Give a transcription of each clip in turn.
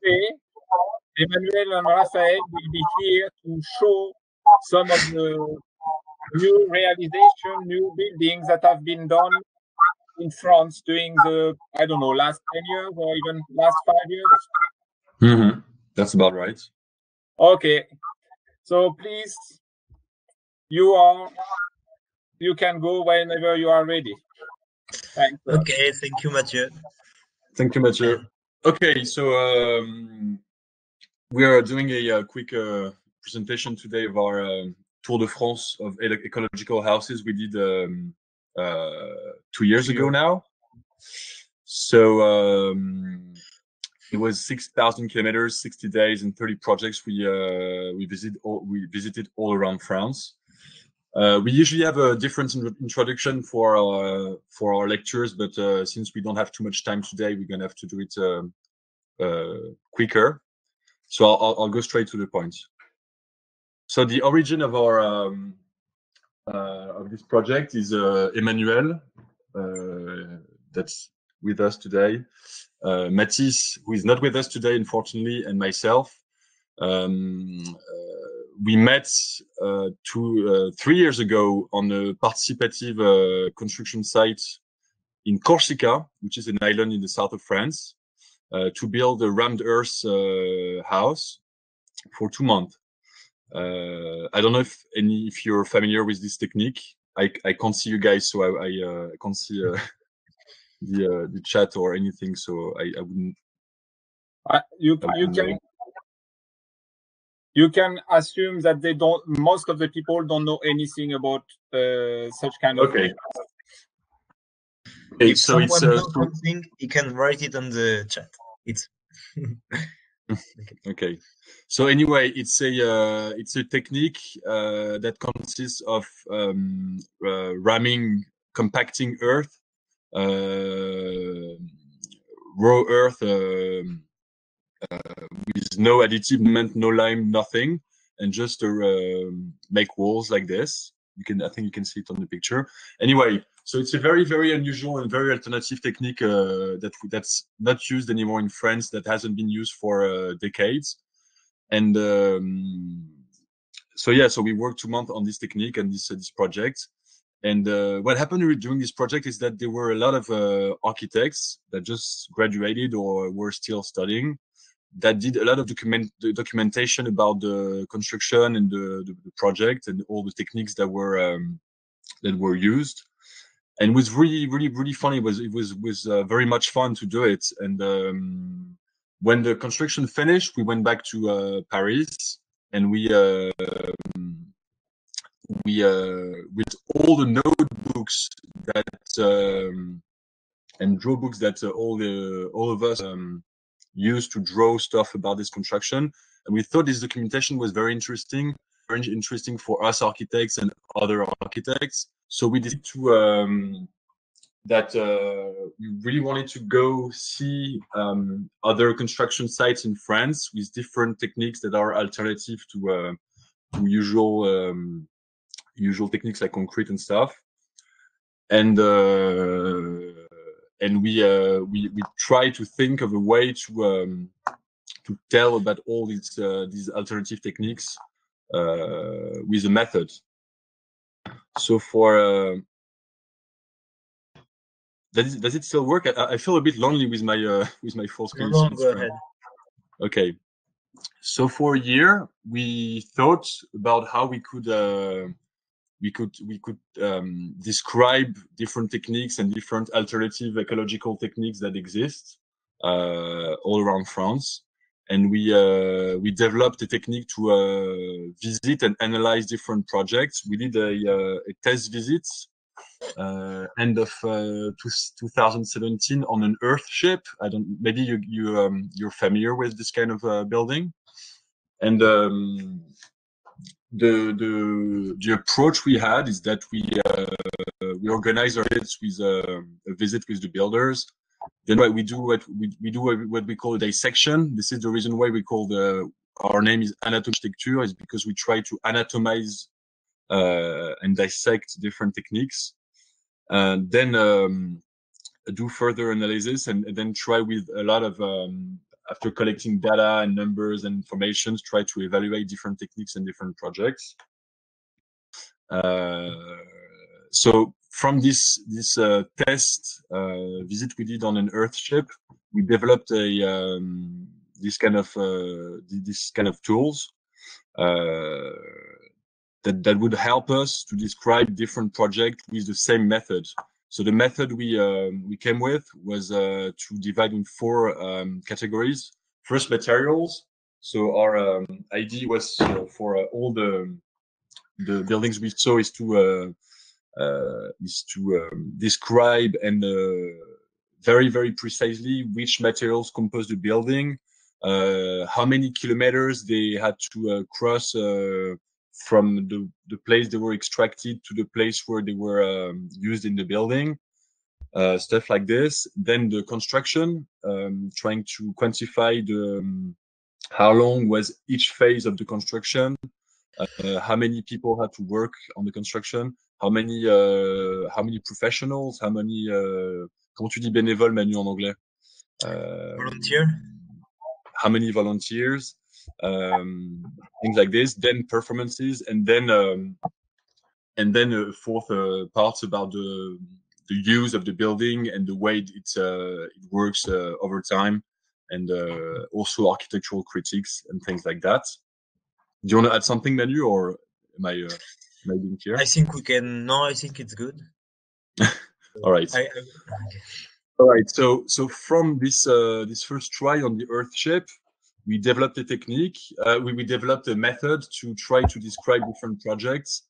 today, Emmanuel and Raphael will be here to show some of the new realization, new buildings that have been done in France during the, I don't know, last 10 years or even last 5 years. Mm-hmm. That's about right. Okay. So please, you can go whenever you are ready. Thanks. Okay, thank you, Mathieu. Thank you, Mathieu. Okay, so we are doing a quick presentation today of our Tour de France of ecological houses we did 2 years ago now. So it was 6,000 kilometers, 60 days, and 30 projects we visited all around France. We usually have a different introduction for our lectures, but since we don't have too much time today, we're gonna have to do it quicker. So I'll go straight to the point. So the origin of our of this project is Emmanuel, that's with us today. Mathis, who is not with us today, unfortunately, and myself. We met 3 years ago on a participative construction site in Corsica, which is an island in the south of France, to build a rammed earth house for 2 months. I don't know if you're familiar with this technique. I can't see you guys, so I can't see the chat or anything, so I wouldn't. You can assume that they don't. Most of the people don't know anything about such kind of. Okay. If so someone knows something, he can write it on the chat. It's okay. So anyway, it's a technique that consists of ramming, compacting earth, raw earth with no additive, no lime, nothing, and just make walls like this. I think you can see it on the picture. Anyway, so it's a very, very unusual and very alternative technique that's not used anymore in France, that hasn't been used for decades. And so yeah, so we worked 2 months on this technique and this project. And what happened during this project is that there were a lot of architects that just graduated or were still studying, that did a lot of documentation about the construction and the project and all the techniques that were used. And it was really, really, really fun. It was very much fun to do it. And when the construction finished, we went back to Paris, and we with all the notebooks and draw books that all of us used to draw stuff about this construction, and we thought this documentation was very interesting for us architects and other architects. So we decided to we really wanted to go see other construction sites in France with different techniques that are alternative to usual techniques like concrete and stuff. And we try to think of a way to tell about all these alternative techniques with a method. So for does it still work? I feel a bit lonely with my full screen. No, go ahead. Okay. So for a year, we thought about how we could describe different techniques and different alternative ecological techniques that exist all around France. And we developed a technique to visit and analyze different projects. We did a test visit end of 2017 on an Earth ship. Maybe you're familiar with this kind of building. And the approach we had is that we organize our visits with a visit with the builders. Then what we do what we call a dissection. This is the reason why we call our name is Anatomy Architecture, is because we try to anatomize and dissect different techniques, and then do further analysis, and then try with a lot of after collecting data and numbers and information, try to evaluate different techniques and different projects. So from this test visit we did on an Earth ship, we developed a this kind of tools that would help us to describe different projects with the same method. So the method we came with was to divide in 4 categories. First, materials. So our idea was for all the buildings we saw is to describe and very precisely which materials compose the building, how many kilometers they had to cross from the place they were extracted to the place where they were used in the building, stuff like this. Then the construction, trying to quantify the how long was each phase of the construction, how many people had to work on the construction, how many professionals, how many comment tu dis bénévole, Manu, en anglais? Volunteer. How many volunteers, things like this. Then performances, and then a fourth part about the use of the building and the way it works over time, and also architectural critiques and things like that. Do you want to add something, Manu, or am I being clear? I think we can. No, I think it's good. All right. All right. So from this first try on the Earth ship, we developed a technique. We developed a method to try to describe different projects,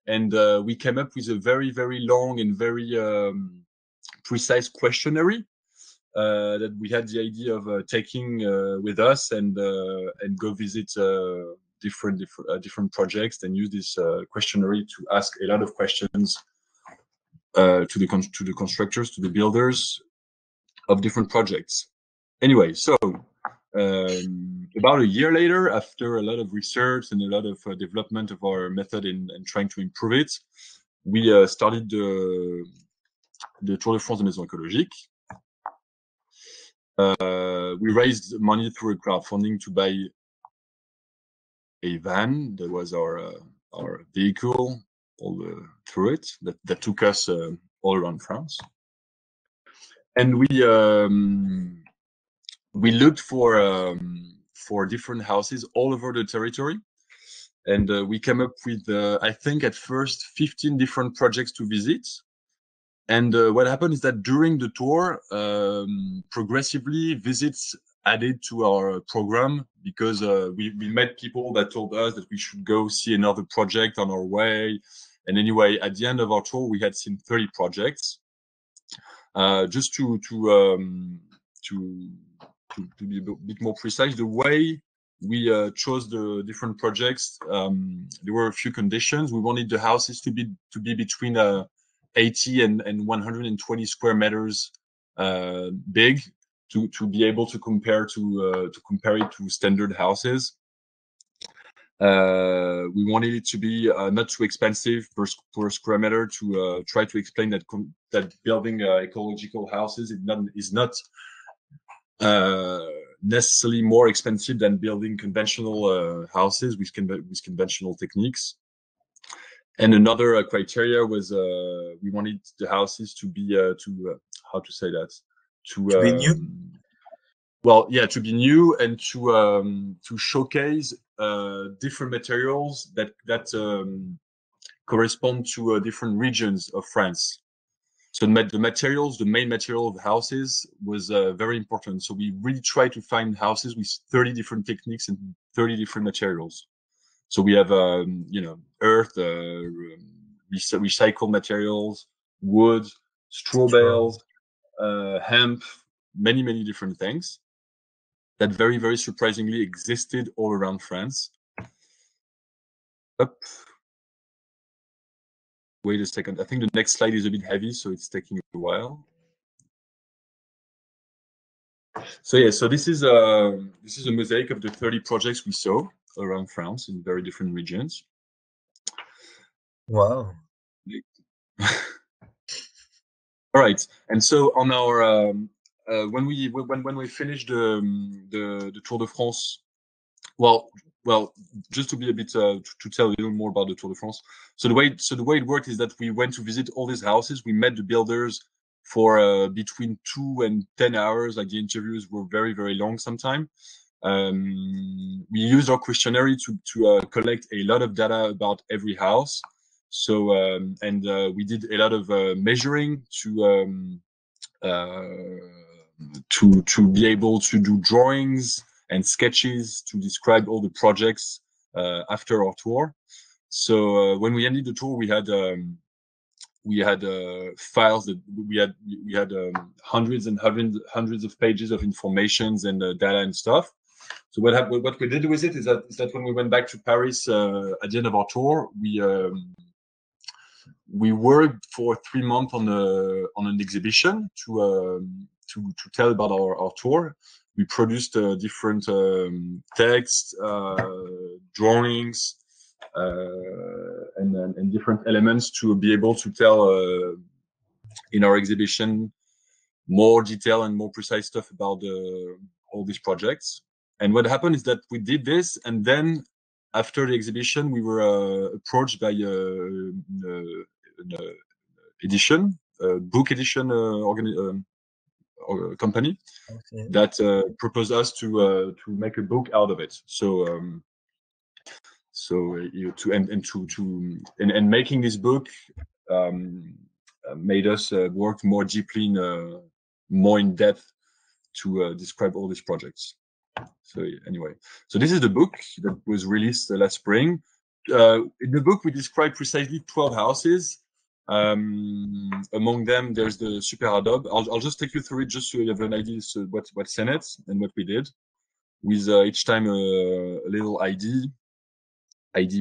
and we came up with a very long and very precise questionnaire that we had the idea of taking with us and go visit different projects and use this questionnaire to ask a lot of questions to the constructors, to the builders of different projects. Anyway, so about a year later, after a lot of research and a lot of development of our method and trying to improve it, we started the Tour de France de Maisons Ecologiques. We raised money through a crowdfunding to buy a van. That was our vehicle through it that took us all around France. And we looked for different houses all over the territory, and we came up with I think at first 15 different projects to visit. And what happened is that during the tour, progressively visits added to our program, because we met people that told us that we should go see another project on our way. And anyway, at the end of our tour, we had seen 30 projects. Just to be a bit more precise, the way we chose the different projects, there were a few conditions. We wanted the houses to be between 80 and 120 square meters big, to be able to compare it to standard houses. We wanted it to be not too expensive per square meter, to try to explain that building ecological houses is not necessarily more expensive than building conventional houses with conventional techniques. And another criteria was we wanted the houses to be how to say that, to be new. Well, yeah, to be new, and to showcase different materials that correspond to different regions of France. So the main material of the houses was very important. So we really tried to find houses with 30 different techniques and 30 different materials. So we have, earth, recycled materials, wood, straw bales, hemp, many different things that very surprisingly existed all around France. Up. Wait a second. I think the next slide is a bit heavy, so it's taking a while. So yeah, so this is a mosaic of the 30 projects we saw around France in very different regions. Wow. All right, and so on our when we finished the Tour de France, well, just to be a bit to tell a little more about the Tour de France. So the way it worked is that we went to visit all these houses. We met the builders for between 2 and 10 hours. Like the interviews were very, very long sometimes. We used our questionnaire to collect a lot of data about every house. So we did a lot of measuring to be able to do drawings and sketches to describe all the projects after our tour. So when we ended the tour, we had files that we had hundreds and hundreds of pages of informations and data and stuff. So what we did with it is that when we went back to Paris at the end of our tour, we worked for 3 months on an exhibition to tell about our tour. We produced different texts, drawings, and different elements to be able to tell in our exhibition more detail and more precise stuff about all these projects. And what happened is that we did this, and then after the exhibition, we were approached by an book edition company that proposed us to make a book out of it. So making this book made us work more deeply, more in depth to describe all these projects. So anyway, so this is the book that was released last spring. In the book, we describe precisely 12 houses. Among them, there's the super adobe. I'll just take you through it just so you have an idea of what's in it and what we did. With each time a little ID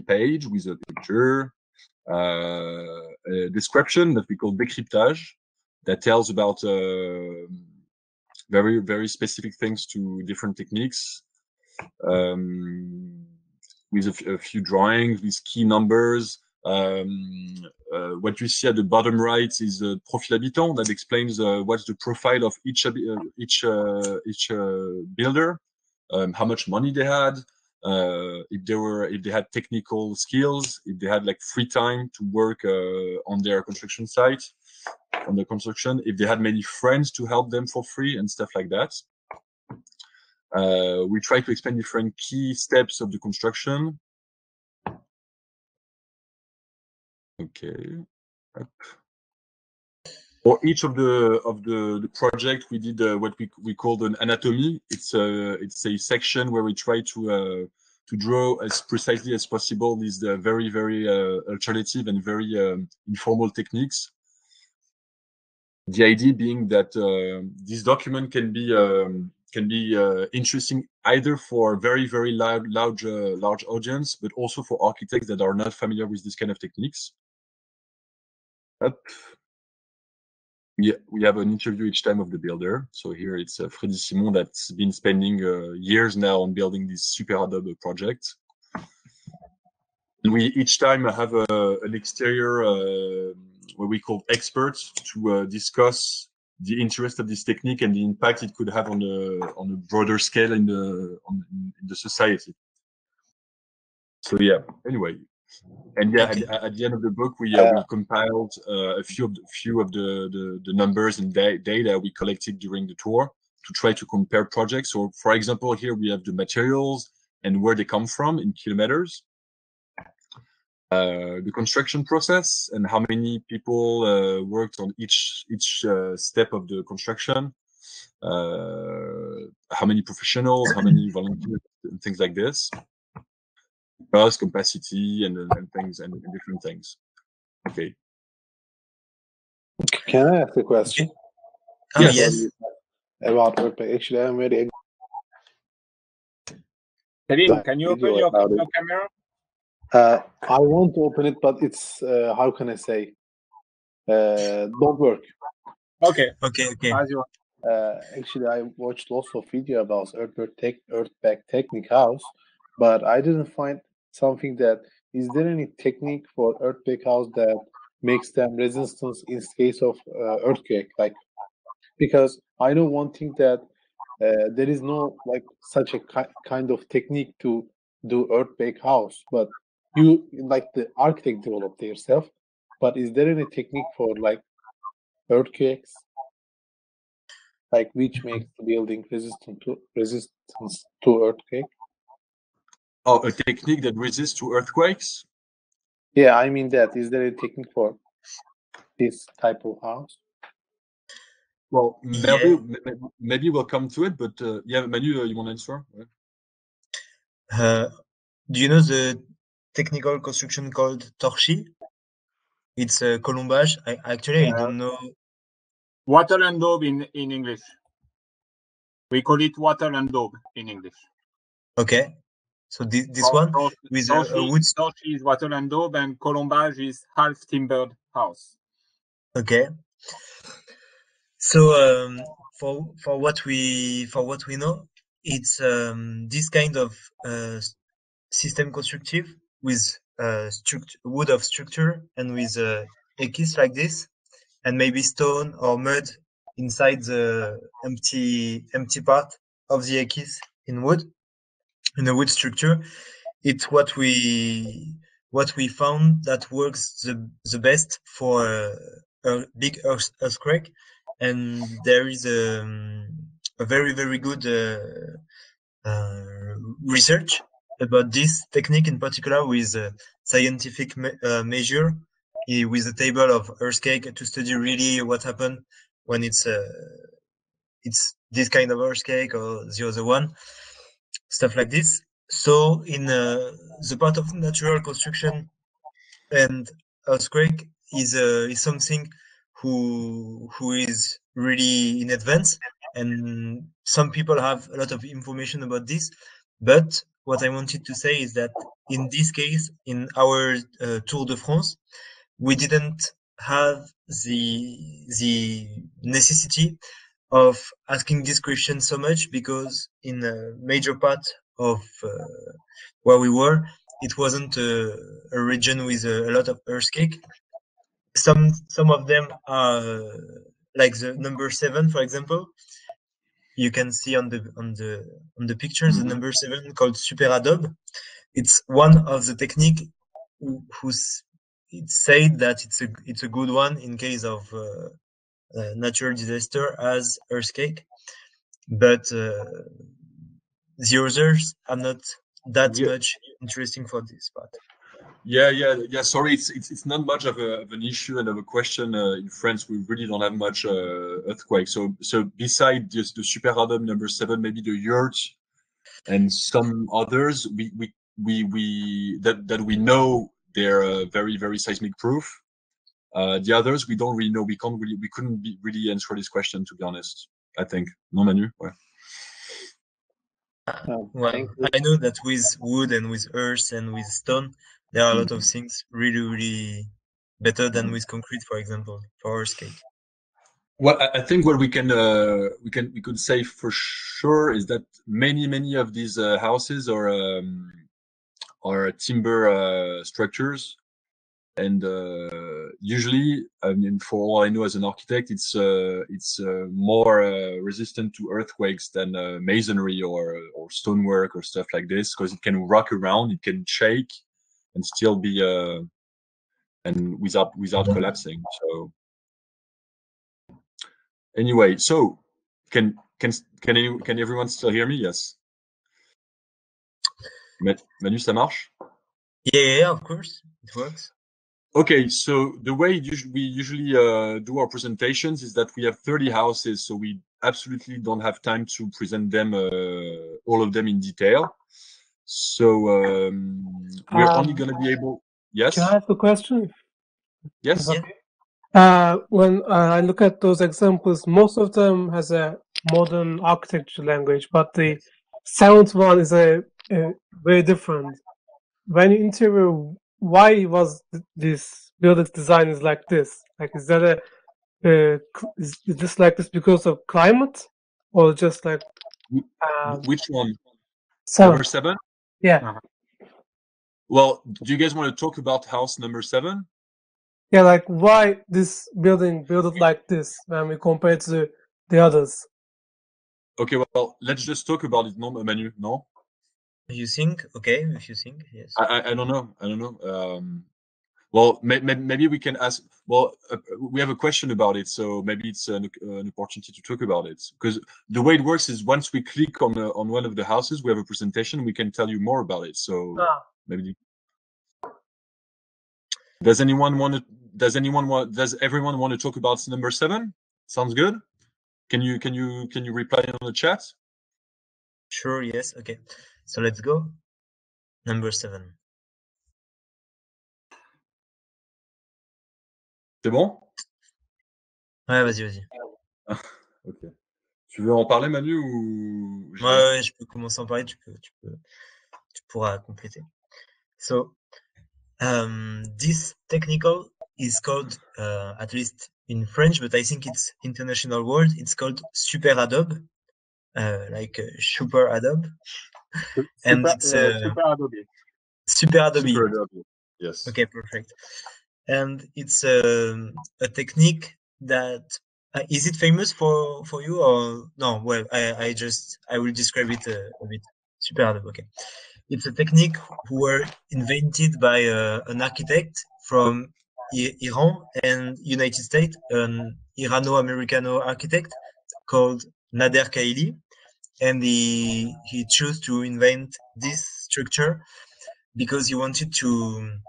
page with a picture, a description that we call décryptage, that tells about very, very specific things to different techniques, with a few drawings with key numbers. What you see at the bottom right is a profil habitant that explains what's the profile of each builder, how much money they had, if they had technical skills, if they had like free time to work on their construction site, on the construction, if they had many friends to help them for free and stuff like that. We try to explain different key steps of the construction. Okay. Up. For each of the project, we did what we called an anatomy. It's a section where we try to draw as precisely as possible these very, very alternative and very informal techniques. The idea being that this document can be interesting either for very, very large audience, but also for architects that are not familiar with this kind of techniques. Up. Yeah, we have an interview each time of the builder. So here it's Freddy Simon that's been spending years now on building this super adobe project. And we each time have an exterior what we call experts to discuss the interest of this technique and the impact it could have on a broader scale in the society. So yeah, anyway. And yeah, at the end of the book, we compiled a few of the numbers and data we collected during the tour to try to compare projects. So, for example, here we have the materials and where they come from in kilometers, the construction process and how many people worked on each step of the construction, how many professionals, how many volunteers, and things like this. Cost, capacity, and things and different things. Okay. Can I ask a question? Yes. About actually, I'm very. Kevin, can you open your camera? I want to open it, but it's how can I say? Don't work. Okay. As you want. Actually, I watched lots of video about earthback technique house, but I didn't find something that. Is there any technique for earthquake house that makes them resistance in case of earthquake? Like, because I know one thing that there is no like such a kind of technique to do earthquake house, but you like the architect developed yourself. But is there any technique for like earthquakes, like which makes the building resistance to earthquake? Oh, a technique that resists to earthquakes? Yeah, I mean that. Is there a technique for this type of house? Well, Yeah. maybe we'll come to it, but yeah, Manu, you want to answer? Do you know the technical construction called torchis? It's a colombage. I don't know. Wattle and daub in English. We call it wattle and daub in English. Okay. So this one with a wood. Torchy is wattle and daub, and colombage is half timbered house. Okay. So for what we know, it's this kind of system constructive with wood of structure and with a kiss like this, and maybe stone or mud inside the empty part of the ekis in wood, in a wood structure. It's what we found that works the best for a big earthquake, and there is a very good research about this technique in particular with scientific measure with a table of earthquake to study really what happened when it's this kind of earthquake or the other one, stuff like this. So in the part of natural construction and earthquake is something who is really in advance, and some people have a lot of information about this. But what I wanted to say is that in this case, in our Tour de France, we didn't have the necessity of asking this question so much, because in a major part of where we were, it wasn't a region with a lot of earthquake. Some of them are like the number 7, for example. You can see on the pictures, the number 7 called super adobe. It's one of the technique who's it's said that it's a good one in case of natural disaster as earthquake, but the others are not that much interesting for this part. Yeah. Sorry, it's not much of an issue and of a question in France. We really don't have much earthquake. So beside just the super adobe number 7, maybe the yurt and some others, we that we know they're very seismic proof. The others we don't really know. We couldn't really answer this question, to be honest. I think no, Manu. Well, I know that with wood and with earth and with stone, there are a lot of things really better than with concrete, for example, for earthquake. Well, I think what we could say for sure is that many of these houses are timber structures, and usually, I mean, for all I know as an architect, it's more resistant to earthquakes than masonry or stonework or stuff like this, because it can rock around, it can shake, and still be and without collapsing. So anyway, so can everyone still hear me? Yes. Manu, ça marche? Yeah, of course, it works. Okay, so the way we usually do our presentations is that we have 30 houses, so we absolutely don't have time to present them, all of them in detail. So we're only going to be able. Yes. Can I ask a question? Yes. Yeah. When I look at those examples, most of them has a modern architecture language, but the 7th one is a very different. When you interview, why was this building design is like this? Like, is that is this like this because of climate, or just like which one? 7? Number 7? Yeah. Well, do you guys want to talk about house number 7? Yeah, like why this building built like this when we compare to the others. Okay, well, let's just talk about it, no, Emmanuel, no? You think? Okay, if you think, yes. I don't know. Well, maybe we can ask. Well, we have a question about it, so maybe it's an opportunity to talk about it. Because the way it works is once we click on one of the houses, we have a presentation. We can tell you more about it. So maybe. Does everyone want to talk about number 7? Sounds good. Can you reply on the chat? Sure. Yes. Okay. So let's go. Number 7. C'est bon? Ouais, vas-y. Ok. Tu veux en parler, Manu, ou Ouais, je peux commencer à en parler. Tu pourras compléter. So, this technical is called, at least in French, but I think it's international word. It's called super adobe, like super adobe, and it's Super Adobe. super adobe. Super Adobe. Yes. Okay, perfect. And it's a technique that is it famous for you or no? Well, I will describe it a bit. Super adobe. Okay. It's a technique were invented by an architect from Iran and United States, an Irano-Americano architect called Nader Kaili, and he chose to invent this structure because he wanted to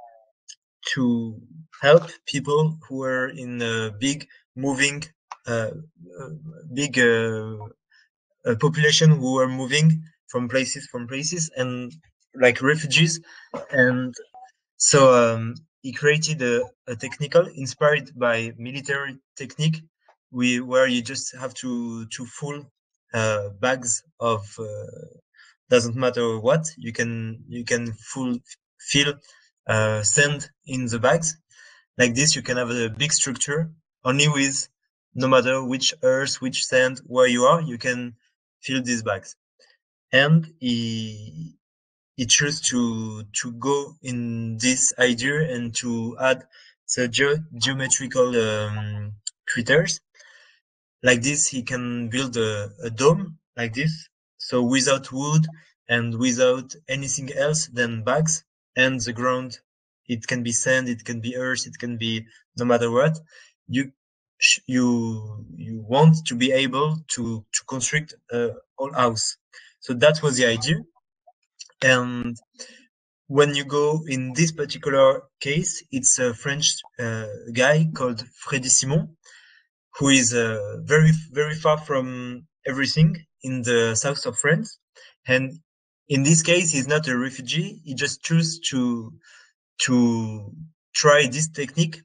help people who were in a big moving, big population who were moving from places and like refugees. And so he created a technical inspired by military technique where you just have to full bags of doesn't matter what you can fill sand in the bags. Like this you can have a big structure only with no matter which earth, which sand, where you are, you can fill these bags. And he chose to go in this idea and to add the geometrical critters. Like this, he can build a dome like this. So without wood and without anything else than bags and the ground. It can be sand, it can be earth, it can be no matter what. You want to be able to construct a whole house. So that was the idea. And when you go in this particular case, it's a French guy called Freddy Simon, who is very, very far from everything in the south of France. And in this case, he's not a refugee. He just chose to try this technique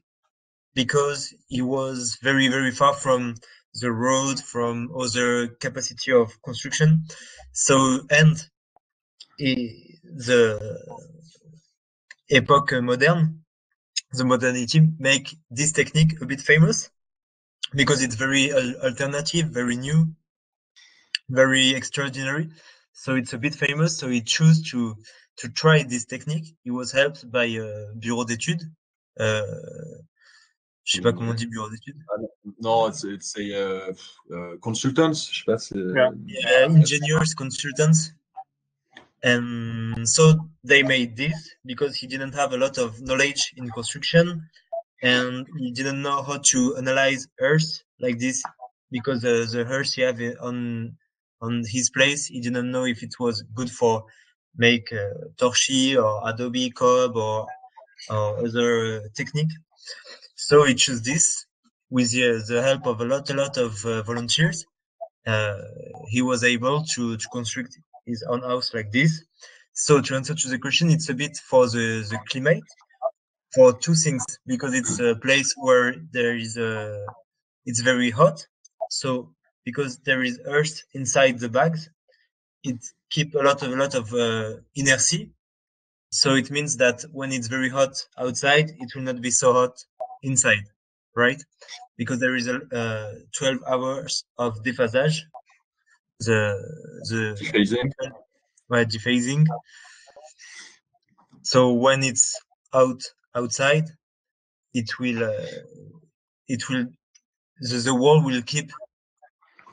because he was very, very far from the road, from other capacity of construction. So, and the epoch modern, the modernity make this technique a bit famous because it's very alternative, very new, very extraordinary. So it's a bit famous. So he chose to try this technique. He was helped by a bureau d'études. Je sais pas comment on dit bureau d'études. No, it's a consultants. Je sais pas. Yeah, engineers, consultants. And so they made this because he didn't have a lot of knowledge in construction and he didn't know how to analyze earth like this because the earth he have on his place, he didn't know if it was good for make Torchi or Adobe, COOP or other technique. So he chose this with the help of a lot of volunteers. He was able to construct his own house like this. So to answer to the question, it's a bit for the climate, for two things, because it's a place where there is it's very hot. So because there is earth inside the bags, it keep a lot of inertia. So it means that when it's very hot outside, it will not be so hot inside, right? Because there is a 12 hours of dephasage. The dephasing. So when it's outside, it will the wall will keep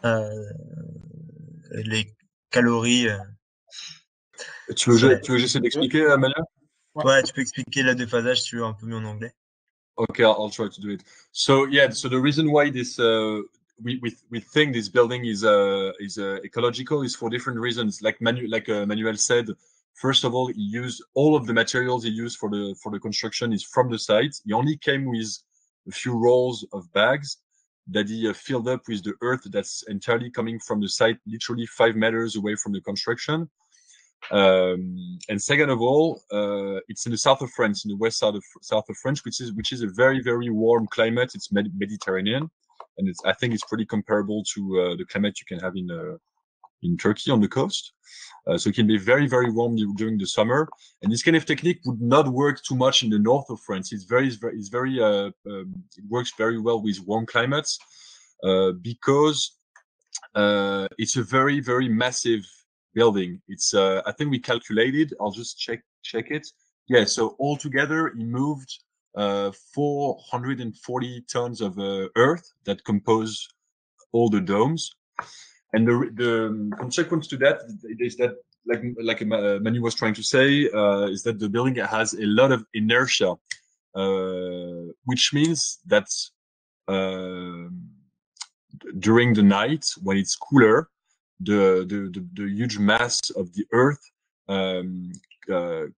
les calories. Tu veux que j'essaie d'expliquer, Emmanuel? Ouais, tu peux expliquer le déphasage si tu veux un peu mieux en anglais. Okay, I'll try to do it. So yeah, so the reason why this we think this building is ecological is for different reasons. Like Manuel said, first of all, he used all of the materials he used for the construction is from the site. He only came with a few rolls of bags that he filled up with the earth that's entirely coming from the site, literally 5 meters away from the construction. And second of all, it's in the south of France, in the west side of south of France, which is a very, very warm climate. It's Mediterranean, and I think it's pretty comparable to the climate you can have in Turkey on the coast. So it can be very, very warm during the summer. And this kind of technique would not work too much in the north of France. It works very well with warm climates because it's a very, very massive building. It's I think we calculated. I'll just check it. Yeah. So altogether, he moved 440 tons of earth that compose all the domes. And the consequence to that is that, like Manu was trying to say, is that the building has a lot of inertia, which means that during the night when it's cooler, the huge mass of the earth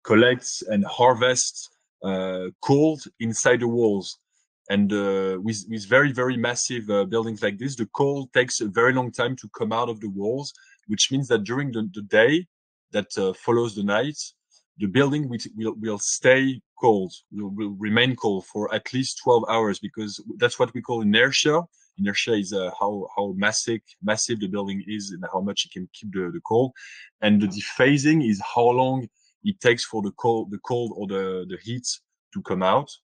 collects and harvests cold inside the walls. And with very, very massive buildings like this, the cold takes a very long time to come out of the walls, which means that during the day that follows the night, the building will stay cold, will remain cold for at least 12 hours, because that's what we call inertia. Inertia is how massive the building is and how much it can keep the cold. And the dephasing is how long it takes for the cold or the heat to come out.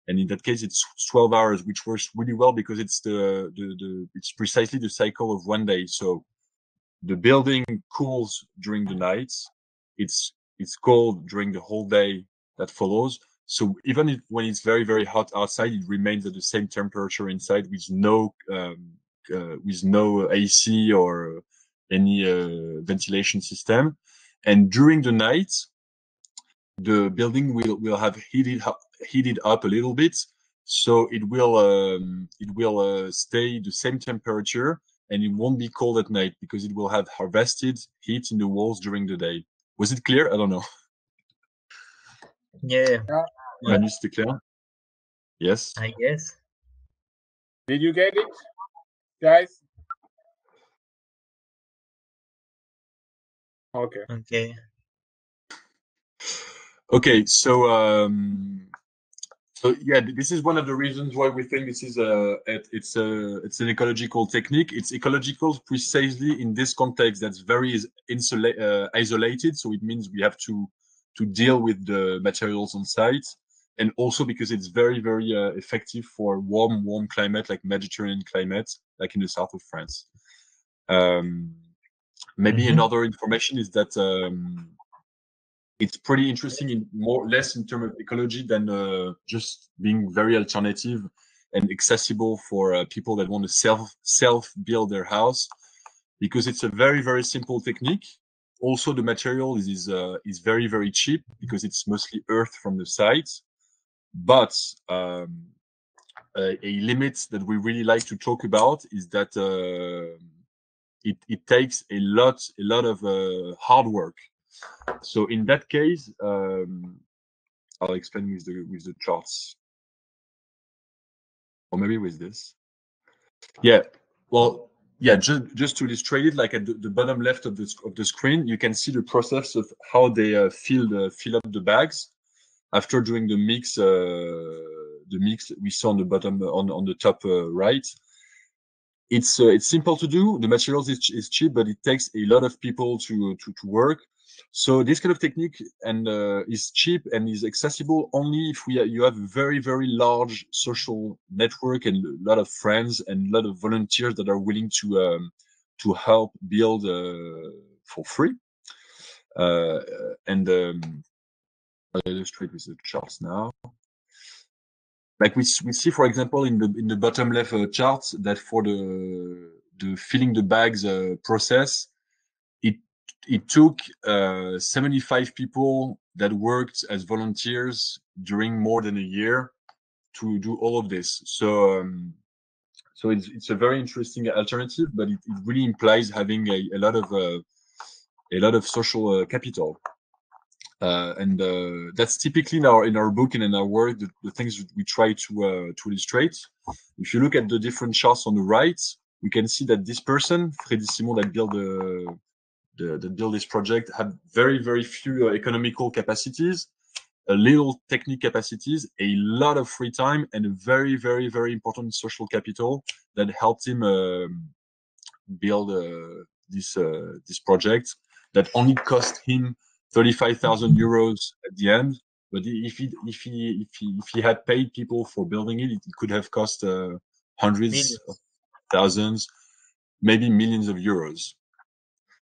And in that case, it's 12 hours, which works really well because it's it's precisely the cycle of one day. So the building cools during the night. It's cold during the whole day that follows. So even when it's very, very hot outside, it remains at the same temperature inside with no AC or any ventilation system. And during the night, the building will have heated up a little bit, so it will stay the same temperature, and it won't be cold at night because it will have harvested heat in the walls during the day. Was it clear? I don't know. Yeah. Manu, c'était clear? Yes. I guess. Did you get it, guys? Okay. Okay. Okay, so yeah, this is one of the reasons why we think this is it's an ecological technique. It's ecological precisely in this context that's very isolated. So it means we have to deal with the materials on site, and also because it's very, very effective for warm climate like Mediterranean climate, like in the south of France. Maybe another information is that it's pretty interesting in less in terms of ecology than just being very alternative and accessible for people that want to self build their house, because it's a very, very simple technique. Also, the material is very, very cheap because it's mostly earth from the site. But a limit that we really like to talk about is that it takes a lot of hard work. So in that case, I'll explain with the charts, or maybe with this. Yeah, well, yeah, just to illustrate it, like at the bottom left of the screen, you can see the process of how they fill up the bags after doing the mix. The mix we saw on the bottom on the top right. It's simple to do. The materials is cheap, but it takes a lot of people to work. So this kind of technique is cheap and is accessible only if you have a very, very large social network and a lot of friends and a lot of volunteers that are willing to help build for free. I'll illustrate with the charts now. Like we see, for example, in the bottom left chart, that for filling the bags process, it took 75 people that worked as volunteers during more than a year to do all of this. So it's a very interesting alternative, but it really implies having a lot of social capital. And that's typically in our book and in our work the things we try to illustrate. If you look at the different charts on the right, we can see that this person, Freddy Simon, that built this project, had very few economical capacities, a little technique capacities, a lot of free time, and a very important social capital that helped him build this project that only cost him 35,000 euros at the end. But if he had paid people for building it, it could have cost hundreds of thousands, maybe millions of euros.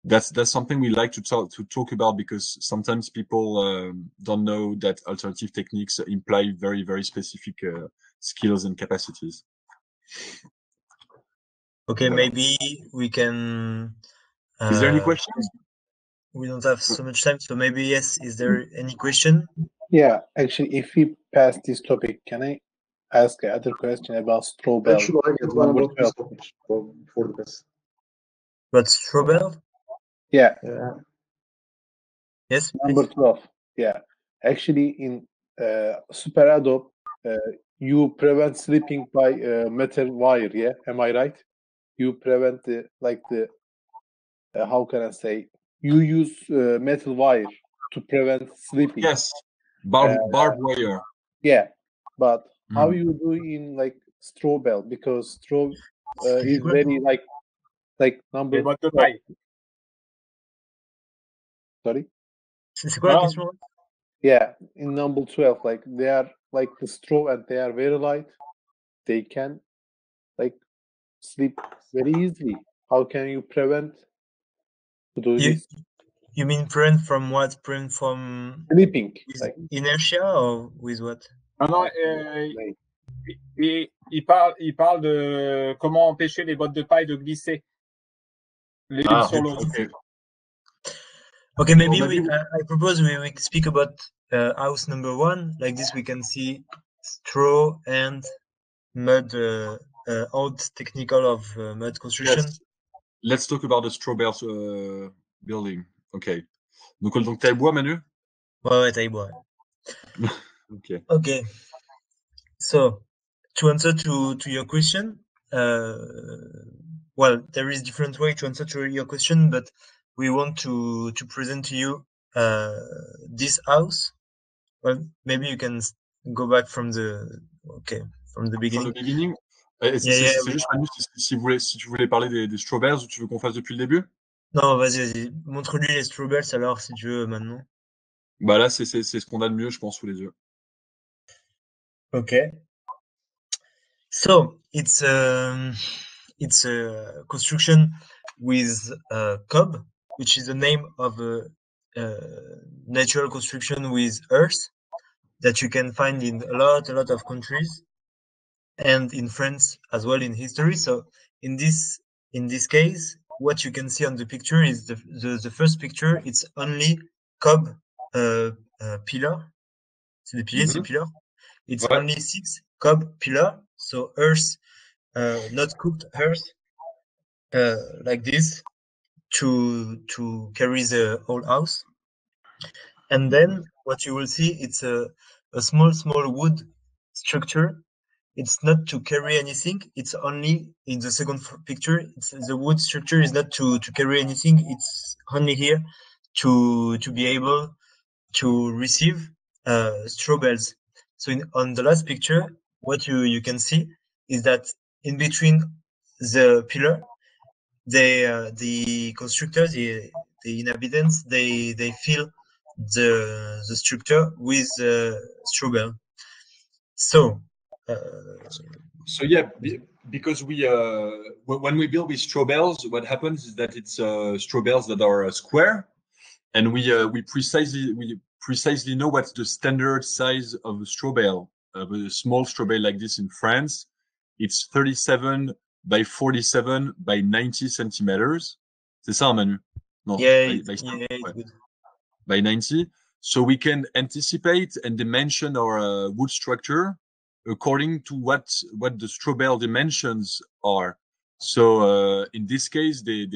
That's something we like to talk about, because sometimes people don't know that alternative techniques imply very specific skills and capacities. Okay, maybe we can. Is there any questions? We don't have so much time, so maybe yes. Is there any question? Yeah, actually, if we pass this topic, can I ask another question about straw bale? Actually, I get one about this topic for the best. But straw bale? Yeah. Yes. Number 12. Yeah. Actually, in Super Adobe, you prevent slipping by metal wire. Yeah. Am I right? You prevent the how can I say? You use metal wire to prevent slipping. Yes. Barbed wire. Yeah. But how you do in straw bale? Because straw is very like number. Sorry. C'est quoi la question? Yeah, in number 12, like they are like the straw and they are very light. They can slip very easily. How can you prevent to do this? You mean prevent from what? Prevent from Slipping, with inertia or with what? Non, il parle de comment empêcher les bottes de paille de glisser. Sur l'eau. Okay, maybe I propose we speak about house number 1. Like this, we can see straw and mud, old technical of mud construction. Yes. Let's talk about the straw bale building. Okay. Donc taille bois, Manu? Ouais, taille bois. Okay. Okay. So to answer to your question, well, there is different way to answer to your question, but we want to present to you this house. Well, maybe you can go back from the beginning. From the beginning. C'est juste, Manu, si tu voulais parler des straw bales, ou tu veux qu'on fasse depuis le début? Non, vas-y. Montre-lui les straw bales alors, si tu veux, maintenant. Bah là, c'est ce qu'on a de mieux, je pense, sous les yeux. Okay. So it's a construction with COOP, which is the name of a natural construction with earth that you can find in a lot of countries, and in France as well in history. So in this case, what you can see on the picture is the first picture. It's only COOP pillar. C'est des piliers, c'est pillar. It's only 6 COOP pillar. So earth, not cooked earth, like this, to carry the whole house. And then what you will see, it's a small wood structure. It's not to carry anything. It's only in the second picture. The wood structure is not to carry anything. It's only here to be able to receive straw bales. So on the last picture, what you can see is that in between the pillar, the constructors, the inhabitants, they fill the structure with straw bale. So yeah, because we when we build with straw bales, what happens is that it's straw bales that are square, and we precisely know what's the standard size of a straw bale. A small straw bale like this in France, it's 37 by 47 by 90 centimeters. C'est ça, Manu? No, Yeah, by it's good. By 90. So we can anticipate and dimension our wood structure according to what the straw bale dimensions are. So in this case, they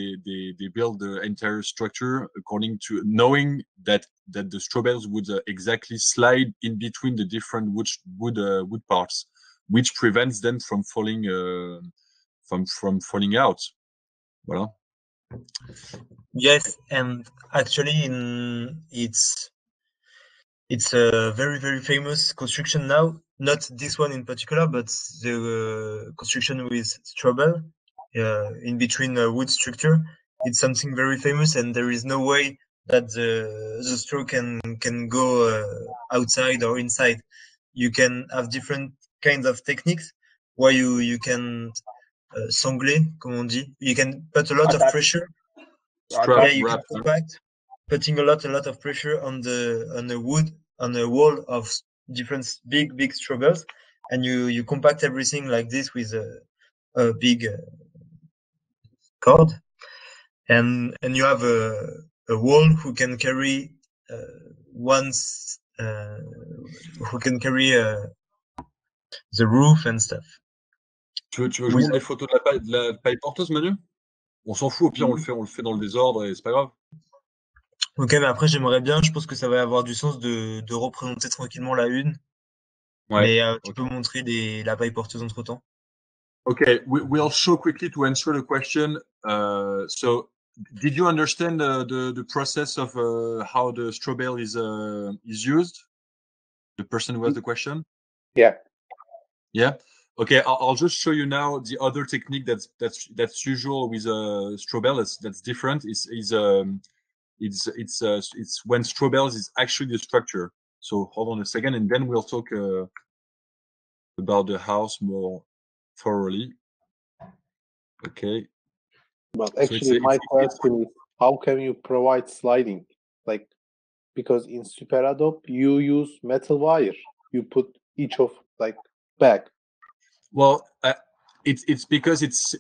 build the entire structure according to knowing that the straw bales would exactly slide in between the different wood parts, which prevents them from falling from falling out. Voilà. Yes, and actually, it's a very, very famous construction now. Not this one in particular, but the construction with straw bale in between wood structure. It's something very famous, and there is no way that the straw can go outside or inside. You can have different kinds of techniques where you can sangler, comme on dit. You can put a lot of pressure. Strap, Yeah, you wrap, can compact, putting a lot of pressure on the wood, on a wall of different big straw bales, and you compact everything like this with a big cord, and you have a wall who can carry who can carry the roof and stuff. Tu veux que je vous montre les photos de la paille porteuse, Manu? On s'en fout, au pire, on le fait dans le désordre et c'est pas grave. Ok, mais après, j'aimerais bien, je pense que ça va avoir du sens de représenter tranquillement la une. Ouais. Mais tu peux montrer la paille porteuse entre temps. Okay, we'll show quickly to answer the question. So, did you understand the process of how the straw bale is used? The person who has the question. Yeah. Yeah. Okay, I'll just show you now the other technique that's usual with straw bale. That's different. It's when straw bales is actually the structure. So hold on a second, and then we'll talk about the house more thoroughly. Okay. But actually, my question is, how can you provide sliding? Like, because in Super Adobe, you use metal wire. You put each of like back. Well, it's because it's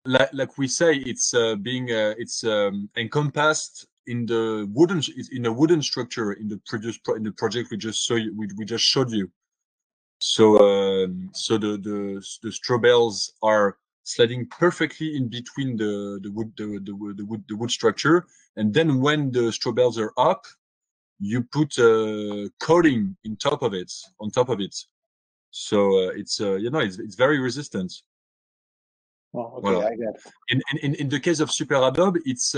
like we say, it's being encompassed in the wooden structure in the project we just showed you. So the straw bales are sliding perfectly in between the wood structure, and then when the straw bales are up, you put coating on top of it. So it's very resistant. Oh, okay, voilà. I get it. In the case of Super Adobe, it's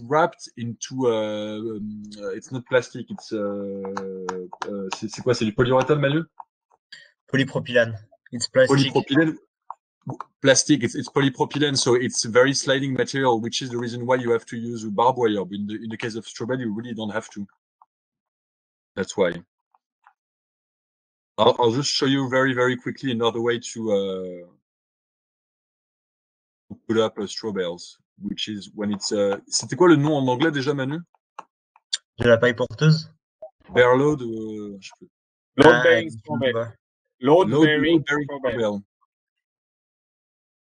wrapped into it's not plastic. It's c'est quoi? C'est du polyuréthane, Manu? Polypropylene. It's plastic. Polypropylene. Plastic. It's polypropylene, so it's very sliding material, which is the reason why you have to use barbed wire. But in the case of straw bale, you really don't have to. That's why. I'll just show you very, very quickly another way to put up straw bales, which is when it's c'était quoi le nom en anglais déjà, Manu? De la paille porteuse? Bare load. Load-bearing straw bale. Load-bearing straw bale.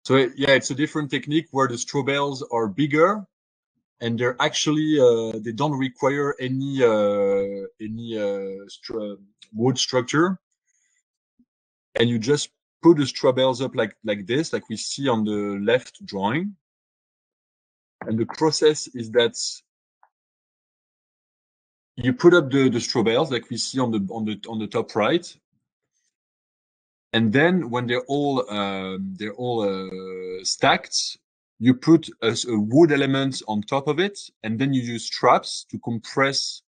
So yeah, it's a different technique where the straw bales are bigger, and they're actually they don't require any wood structure, and you just put the straw bales up like this, like we see on the left drawing. And the process is that you put up the straw bales like we see on the top right, and then when they're all stacked, you put a wood element on top of it, and then you use straps to compress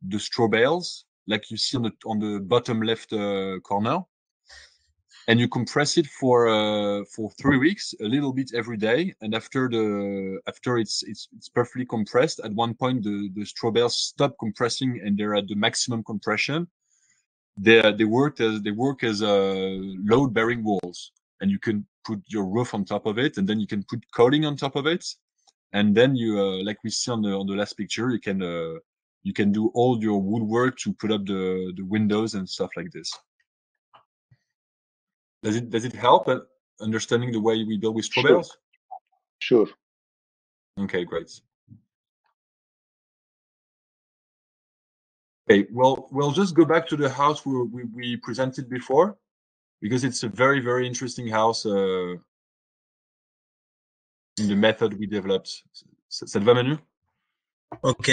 the straw bales, like you see on the bottom left corner. And you compress it for 3 weeks, a little bit every day, and after it's perfectly compressed, at one point the straw bales stop compressing and they're at the maximum compression. They work as load-bearing walls, and you can put your roof on top of it, and then you can put coating on top of it, and then you like we see on the last picture, you can do all your woodwork to put up the windows and stuff like this. Does it help understanding the way we build with straw bales? Sure. Okay, great. Okay, well, we'll just go back to the house we presented before, because it's a very, very interesting house in the method we developed. Ça te va, Manu? Ok.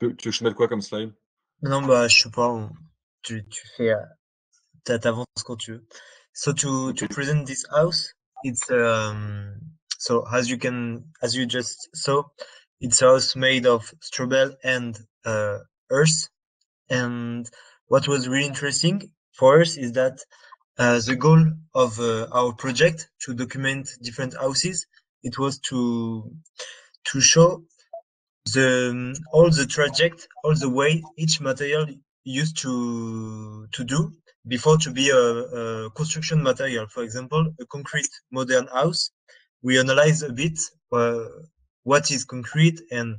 Tu veux que je mette quoi comme slide? Non, bah, je sais pas. Tu fais, t'avances quand tu veux. So to present this house, it's so as you just saw, it's a house made of straw bale and earth. And what was really interesting for us is that the goal of our project to document different houses, it was to show all the traject, all the way each material used to do before to be a construction material. For example, a concrete modern house, we analyze a bit what is concrete and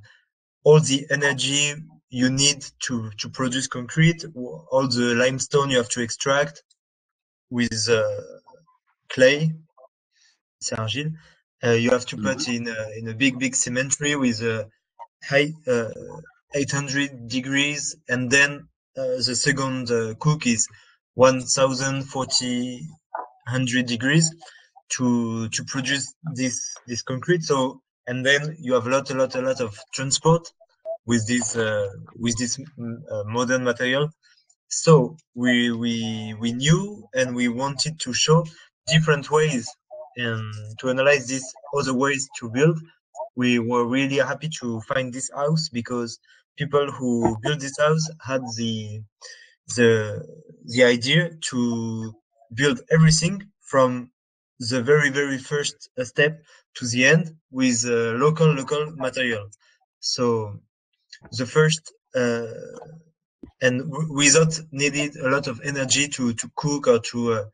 all the energy you need to produce concrete, all the limestone you have to extract with clay, c'est argile. You have to put in a big cemetery with a high 800 degrees, and then the second cook is 1400 degrees to produce this concrete. So, and then you have a lot of transport with this modern material. So we knew and we wanted to show different ways and to analyze these other ways to build. We were really happy to find this house because people who built this house had the idea to build everything from the very first step to the end with local material. So the first and without needed a lot of energy to cook or to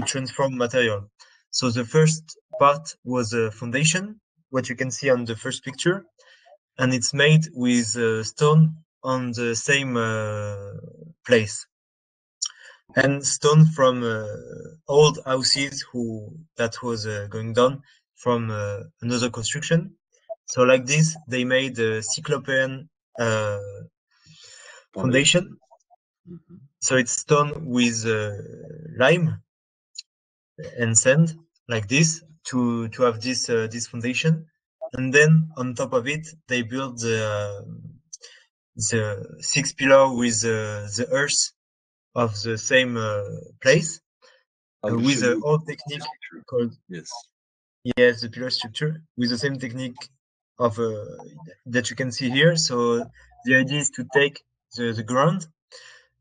transform material. So the first part was a foundation, what you can see on the first picture, and it's made with stone on the same place, and stone from old houses that was going down from another construction. So like this, they made a cyclopean foundation. So it's stone with lime and sand like this to have this this foundation, and then on top of it they build the 6 pillar with the earth of the same place with an old technique called the pillar structure with the same technique of that you can see here. So the idea is to take the ground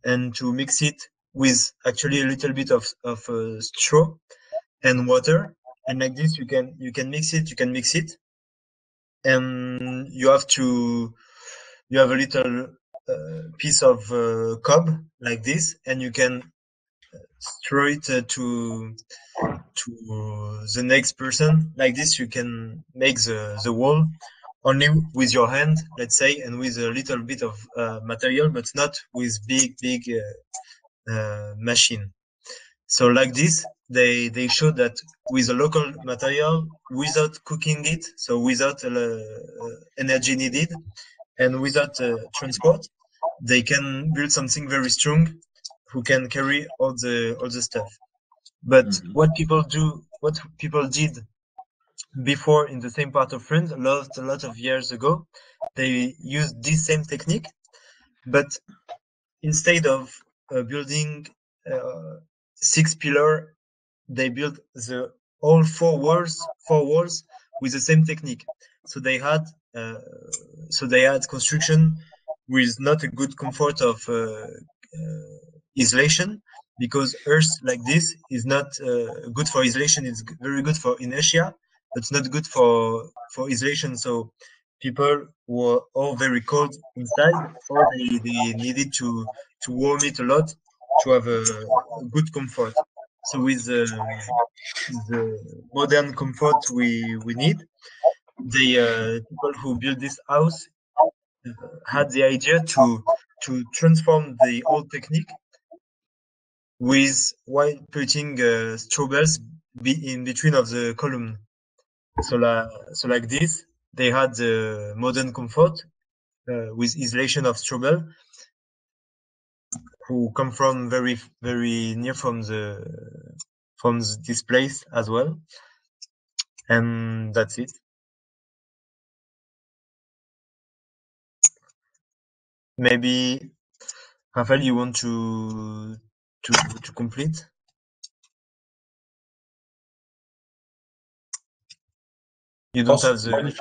and to mix it with actually a little bit of straw and water, and like this you can mix it, and you have a little piece of cob like this, and you can throw it to the next person like this. You can make the wall only with your hand, let's say, and with a little bit of material, but not with big machine. So like this, they show that with a local material, without cooking it, so without energy needed, and without transport, they can build something very strong, who can carry all the stuff. But what people did before in the same part of France, a lot of years ago, they used this same technique, but instead of building 6 pillar, they built the all four walls with the same technique. So they had construction with not a good comfort of isolation, because earth like this is not good for isolation. It's very good for inertia, but it's not good for isolation. So people were all very cold inside, or they needed to warm it a lot to have a good comfort. So with the modern comfort we need, the people who build this house had the idea to transform the old technique while putting straw bales in between of the column. So like this, they had the modern comfort with isolation of straw bale, who come from very near from this place as well. And that's it. Maybe Raphael, you want to complete? You don't have the...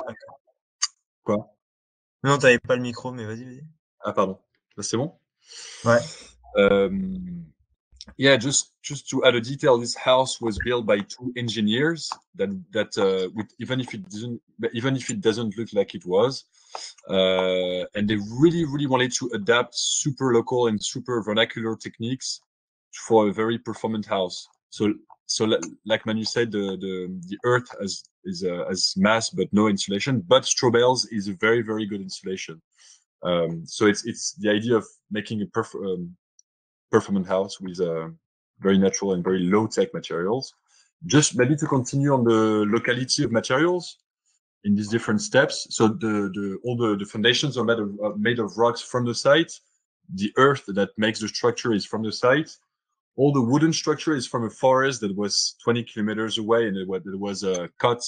Quoi? Non, t'avais pas le micro, mais vas-y. Ah, pardon. Là, c'est bon? Ouais. Yeah, just to add a detail, this house was built by 2 engineers even if it doesn't look like it was, and they really wanted to adapt super local and super vernacular techniques for a very performant house. So like Manu said, the earth has mass but no insulation, but straw bales is a very good insulation. So it's the idea of making a performant house with very natural and very low-tech materials. Just maybe to continue on the locality of materials in these different steps. So all the foundations are made of rocks from the site. The earth that makes the structure is from the site. All the wooden structure is from a forest that was 20 kilometers away, and it was cut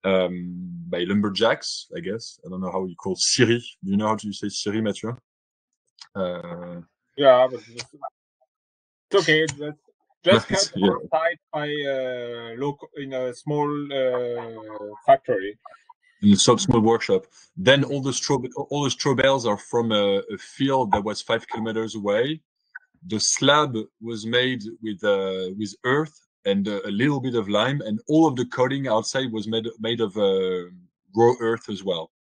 by lumberjacks, I guess. I don't know how you call scierie. Do you know how to say scierie, Mathieu? Yeah, but it's okay. Just cut yeah. outside by in a small factory. In a small workshop. Then all the straw bales are from a field that was 5 kilometers away. The slab was made with earth and a little bit of lime, and all of the coating outside was made of raw earth as well.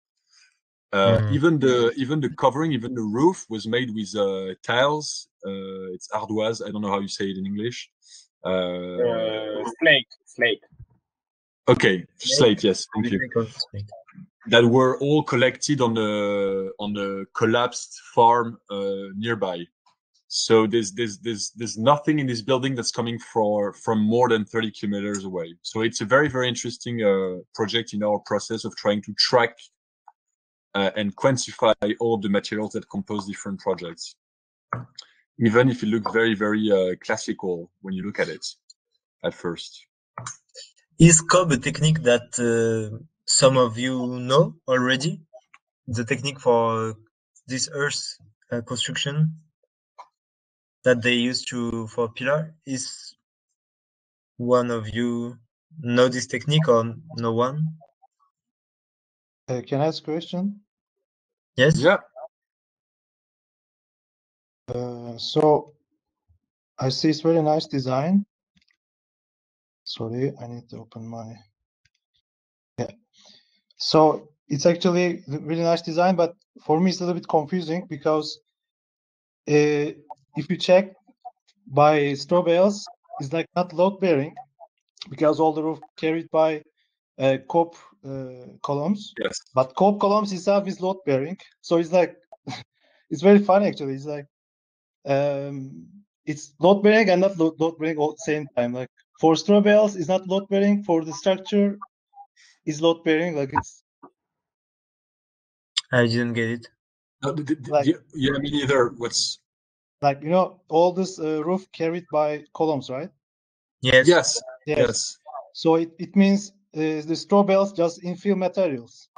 Even the covering, even the roof was made with tiles. It's ardoise. I don't know how you say it in English. Slate. Okay, slate. Yes, thank you. That were all collected on the collapsed farm nearby. So there's nothing in this building that's coming from more than 30 kilometers away. So it's a very interesting project in our process of trying to track and quantify all of the materials that compose different projects, even if it looks very classical when you look at it at first. Is COOP a technique that some of you know already? The technique for this earth construction that they use for pillar? Is one of you know this technique or no one? Can I ask a question? Yes. Yeah. So I see it's very nice design. Sorry, I need to open my... Yeah. So it's actually really nice design, but for me it's a little bit confusing because if you check by straw bales, it's like not load bearing because all the roof carried by COOP columns. Yes. But COOP columns itself is load bearing. So it's like it's very funny actually. It's like it's load bearing and not load bearing all at the same time. Like for straw bales, it's not load bearing. For the structure, is load bearing. Like it's... I didn't get it. Yeah, me neither. What's like, you know, all this roof carried by columns, right? Yes. Yes. So it means the straw bales just infill materials.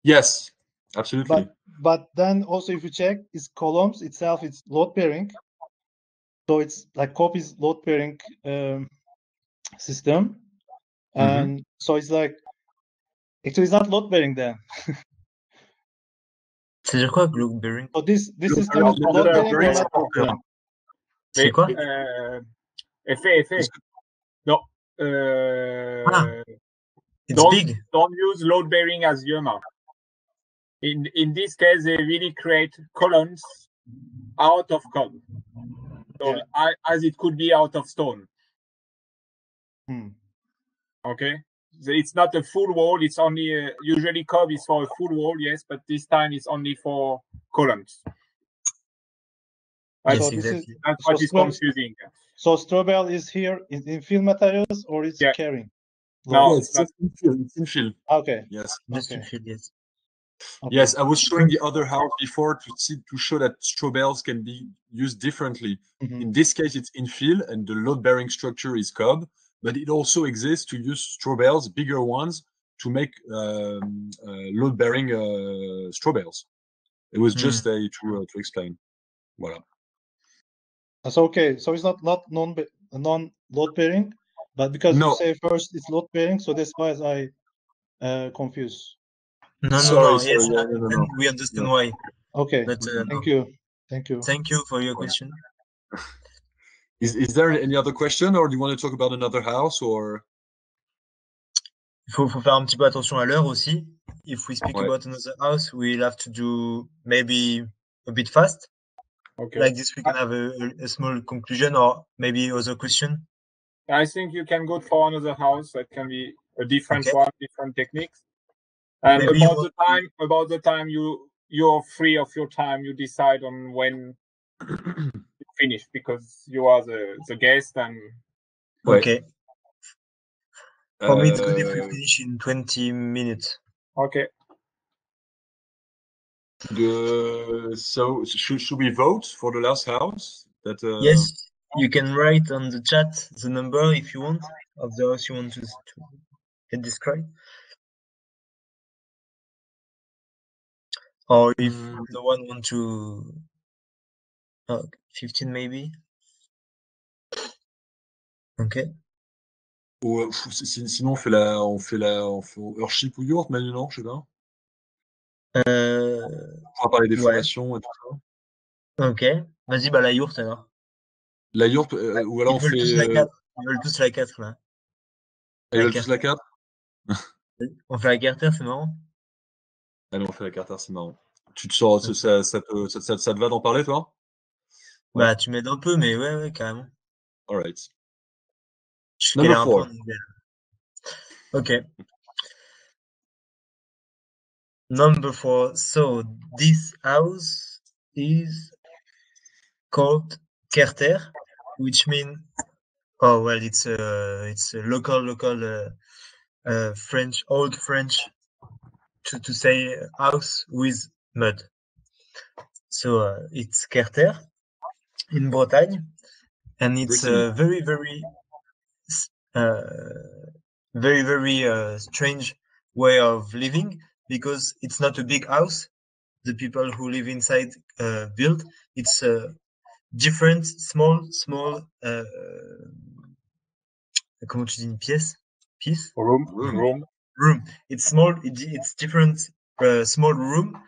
Yes, absolutely. But then also if you check, it's columns itself, it's load bearing. So it's like COOP is load bearing system, and so it's like actually it's not load bearing then. C'est-à-dire quoi, load bearing? So this system is load bearing or not load bearing? C'est quoi? Effet. No. It's big. Don't use load bearing as Yuma. In this case, they really create columns out of COOP. So as it could be out of stone. Okay. it's not a full wall. It's only usually COOP is for a full wall, yes, but this time it's only for columns. Yes, That's, exactly. that's what is confusing. So STROBale is here in fill materials, or it's carrying? No, yes, it's in fill. Okay. Yes. Just Okay. in fill, yes. Okay. Yes, I was showing the other house before to show that STROBales can be used differently. Mhm. In this case, it's infill and the load-bearing structure is COOP, but it also exists to use STROBales, bigger ones, to make load-bearing STROBales. It was just to explain. Voilà. That's okay. So it's not non-load-bearing, but because you say first it's load-bearing, so that's why I confused. No. Yes, and we understand why. Okay. But, Thank you. Thank you. Thank you for your question. Is there any other question, or do you want to talk about another house, or? Il faut faire un petit peu attention à l'heure aussi. If we speak about another house, we'll have to do maybe a bit fast. Okay. Like this, we can have a small conclusion or maybe other question. I think you can go for another house. That can be a different one, different techniques. And maybe about the time you're free of your time, you decide on when you finish, because you are the guest and. Okay. For me, it's good if we finish in 20 minutes. Okay. So should we vote for the last house? That yes, you can write on the chat the number if you want of the house you want to get described. Or if no one want to 15 maybe. Okay. Ou sinon on fait Earthship ou Yurt maintenant, je sais pas. On va parler des fondations et tout ça. Ok. Vas-y, la Yurt alors. La Yurt, ou alors on fait. Tous la 4. Ils veulent tous la 4 là. Ils veulent tous la 4. On fait la Kerter, c'est marrant. Allez, on fait la Kerter, c'est marrant. Tu te sens, ça te va d'en parler, toi? Bah, tu m'aides un peu, mais ouais, carrément. Alright. Je galère un peu en anglais. Ok. Number 4. So this house is called Kerter, which means it's a local French, old French to say house with mud. So it's Kerter in Bretagne, and it's a very strange way of living, because it's not a big house. The people who live inside build. It's different, small. Comment tu dis une pièce? Piece? Room. It's small. It's different. Small room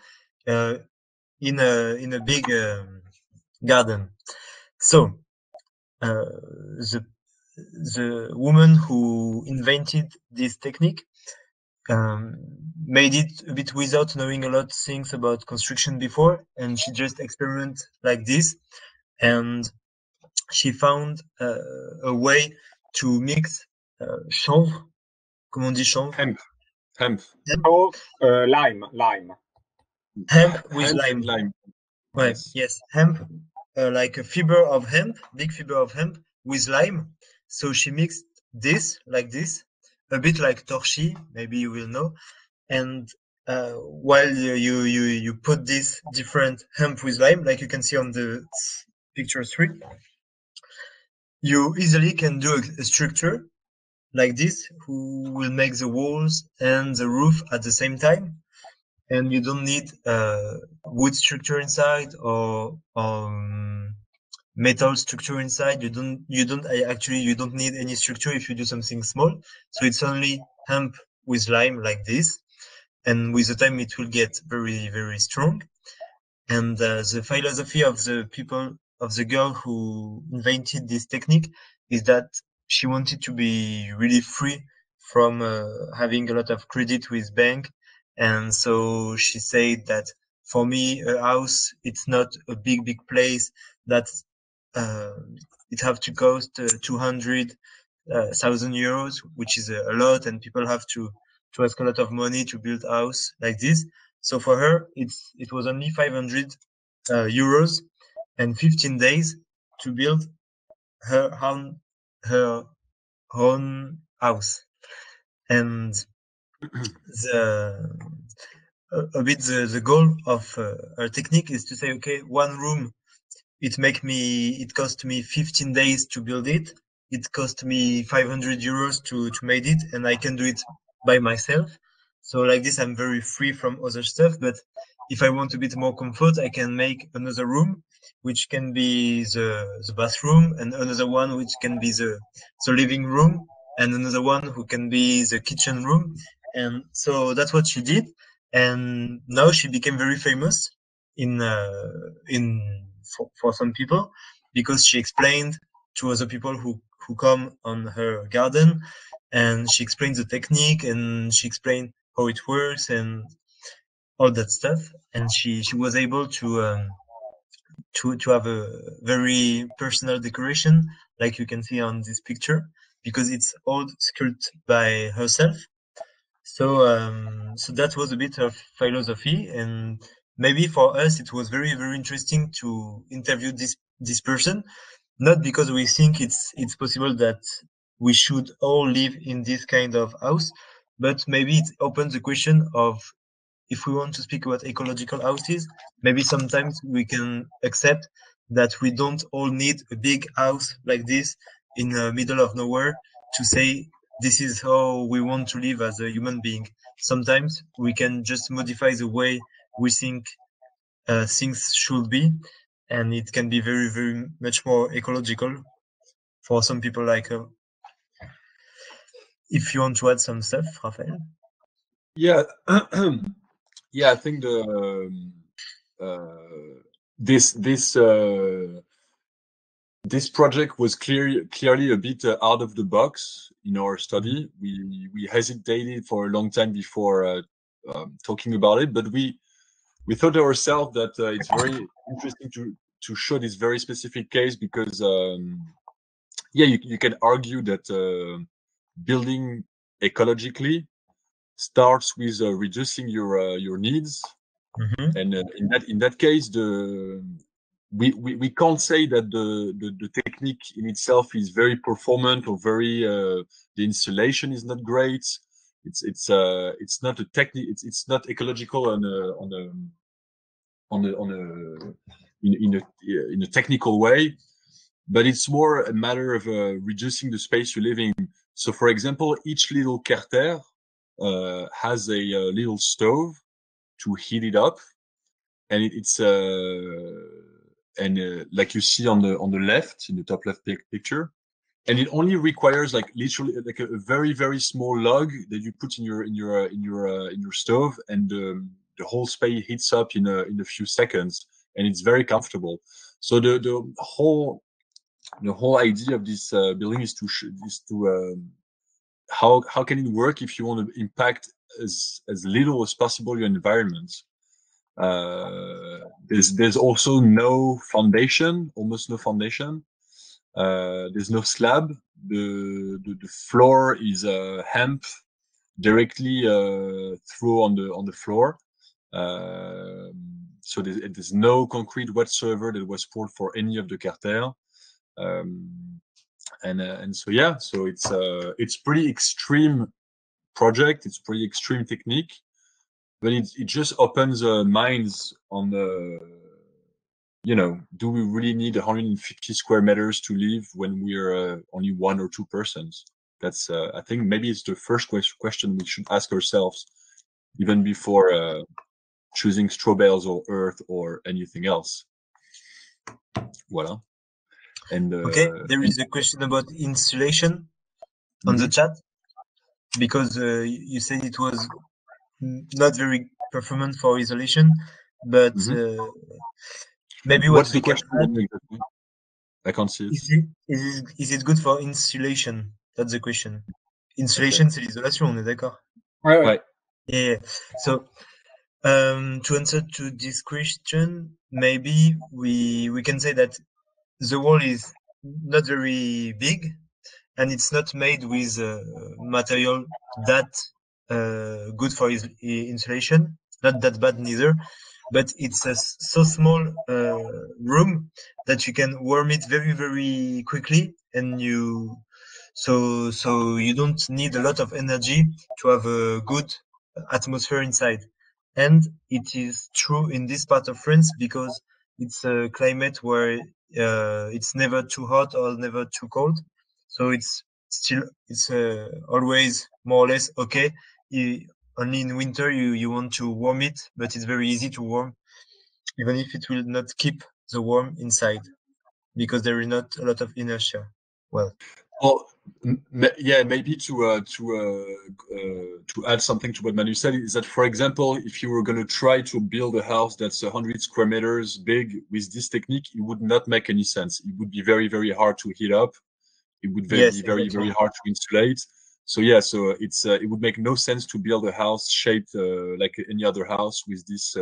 in a big garden. So the woman who invented this technique made it a bit without knowing a lot of things about construction before, and she just experimented like this, and she found a way to mix chanvre. Comment on dit chanvre? Hemp. Lime. Hemp with lime. Right. Yes. Hemp, like a fiber of hemp, big fiber of hemp with lime. So she mixed this like this, a bit like torchis, maybe you will know. And while you put this different hemp with lime, like you can see on the picture 3, you easily can do a structure like this, who will make the walls and the roof at the same time. And you don't need wood structure inside or metal structure inside. You don't need any structure if you do something small. So it's only hemp with lime like this, and with the time it will get very strong. And the philosophy of the girl who invented this technique is that she wanted to be really free from having a lot of credit with bank. And so she said that for me, a house, it's not a big place that it have to cost 200 1,000 euros, which is a lot, and people have to ask a lot of money to build a house like this. So for her, it was only 500 euros and 15 days to build her own house. And the goal of our technique is to say, okay, one room, it cost me 15 days to build it. It cost me 500 euros to make it, and I can do it by myself. So like this, I'm very free from other stuff. But if I want a bit more comfort, I can make another room, which can be the bathroom, and another one which can be the living room, and another one who can be the kitchen room. And so that's what she did. And now she became very famous for some people, because she explained to other people who come on her garden, and she explained the technique, and she explained how it works and all that stuff. And she was able to have a very personal decoration, like you can see on this picture, because it's all sculpted by herself. So that was a bit of philosophy, and maybe for us it was very, very interesting to interview this person, not because we think it's possible that we should all live in this kind of house, but maybe it opens the question of, if we want to speak about ecological houses, maybe sometimes we can accept that we don't all need a big house like this in the middle of nowhere to say this is how we want to live as a human being. Sometimes we can just modify the way we think things should be, and it can be very, very much more ecological for some people like her. If you want to add some stuff, Raphael? Yeah, yeah. I think this project was clearly a bit out of the box in our study. We hesitated for a long time before talking about it, but we thought to ourselves that it's very interesting to show this very specific case, because yeah, you can argue that building ecologically starts with reducing your needs, and in that case, we can't say that the technique in itself is very performant or very the installation is not great. It's not a technique. It's not ecological in a technical way, but it's more a matter of reducing the space you live in. So, for example, each little Kerter has a little stove to heat it up, and like you see on the left, in the top left picture, and it only requires like literally like a very, very small log that you put in your stove, and the whole space heats up in a few seconds, and it's very comfortable. So the whole idea of this building is to how can it work if you want to impact as little as possible your environment. There's also no foundation, almost no foundation. There's no slab. The floor is hemp directly through on the floor. So there's no concrete whatsoever that was poured for any of the Kerter. And so yeah, so it's pretty extreme project. It's pretty extreme technique, but it just opens minds on the, do we really need 150 square meters to live when we're only 1 or 2 persons? That's I think maybe it's the first question we should ask ourselves, even before choosing straw bales or earth or anything else. Voila. And okay, there is a question about insulation on the chat, because you said it was not very performant for isolation, but maybe what's what the question? I can't see it. Is it good for insulation? That's the question. Insulation, okay. C'est l'isolation, on est d'accord? Ouais. Yeah. So to answer to this question, maybe we can say that the wall is not very big, and it's not made with material that good for insulation, not that bad neither, but it's a so small room that you can warm it very, very quickly, and so you don't need a lot of energy to have a good atmosphere inside. And it is true in this part of France because it's a climate where it's never too hot or never too cold, so it's always more or less okay. Only in winter you want to warm it, but it's very easy to warm, even if it will not keep the warm inside because there is not a lot of inertia. Well, yeah, maybe to add something to what Manu said is that, for example, if you were going to try to build a house that's 100 square meters big with this technique, it would not make any sense. It would be very, very hard to heat up. It would be very, very hard to insulate. So yeah, so it would make no sense to build a house shaped like any other house with this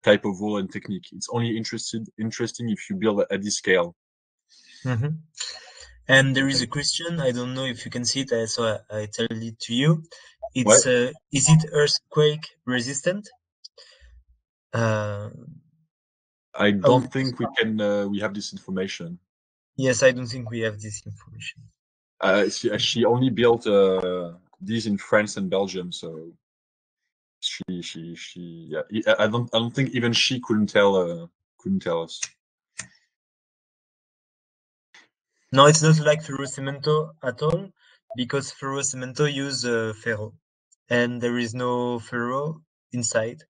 type of wall and technique. It's only interesting if you build at this scale. Mm-hmm. And there is a question. I don't know if you can see it, so I tell it to you. It's is it earthquake resistant? I don't think we can. We have this information. Yes, I don't think we have this information. She only built these in France and Belgium, so yeah. I don't think even she couldn't tell us. No, it's not like ferrocemento at all, because ferrocemento use ferro, and there is no ferro inside.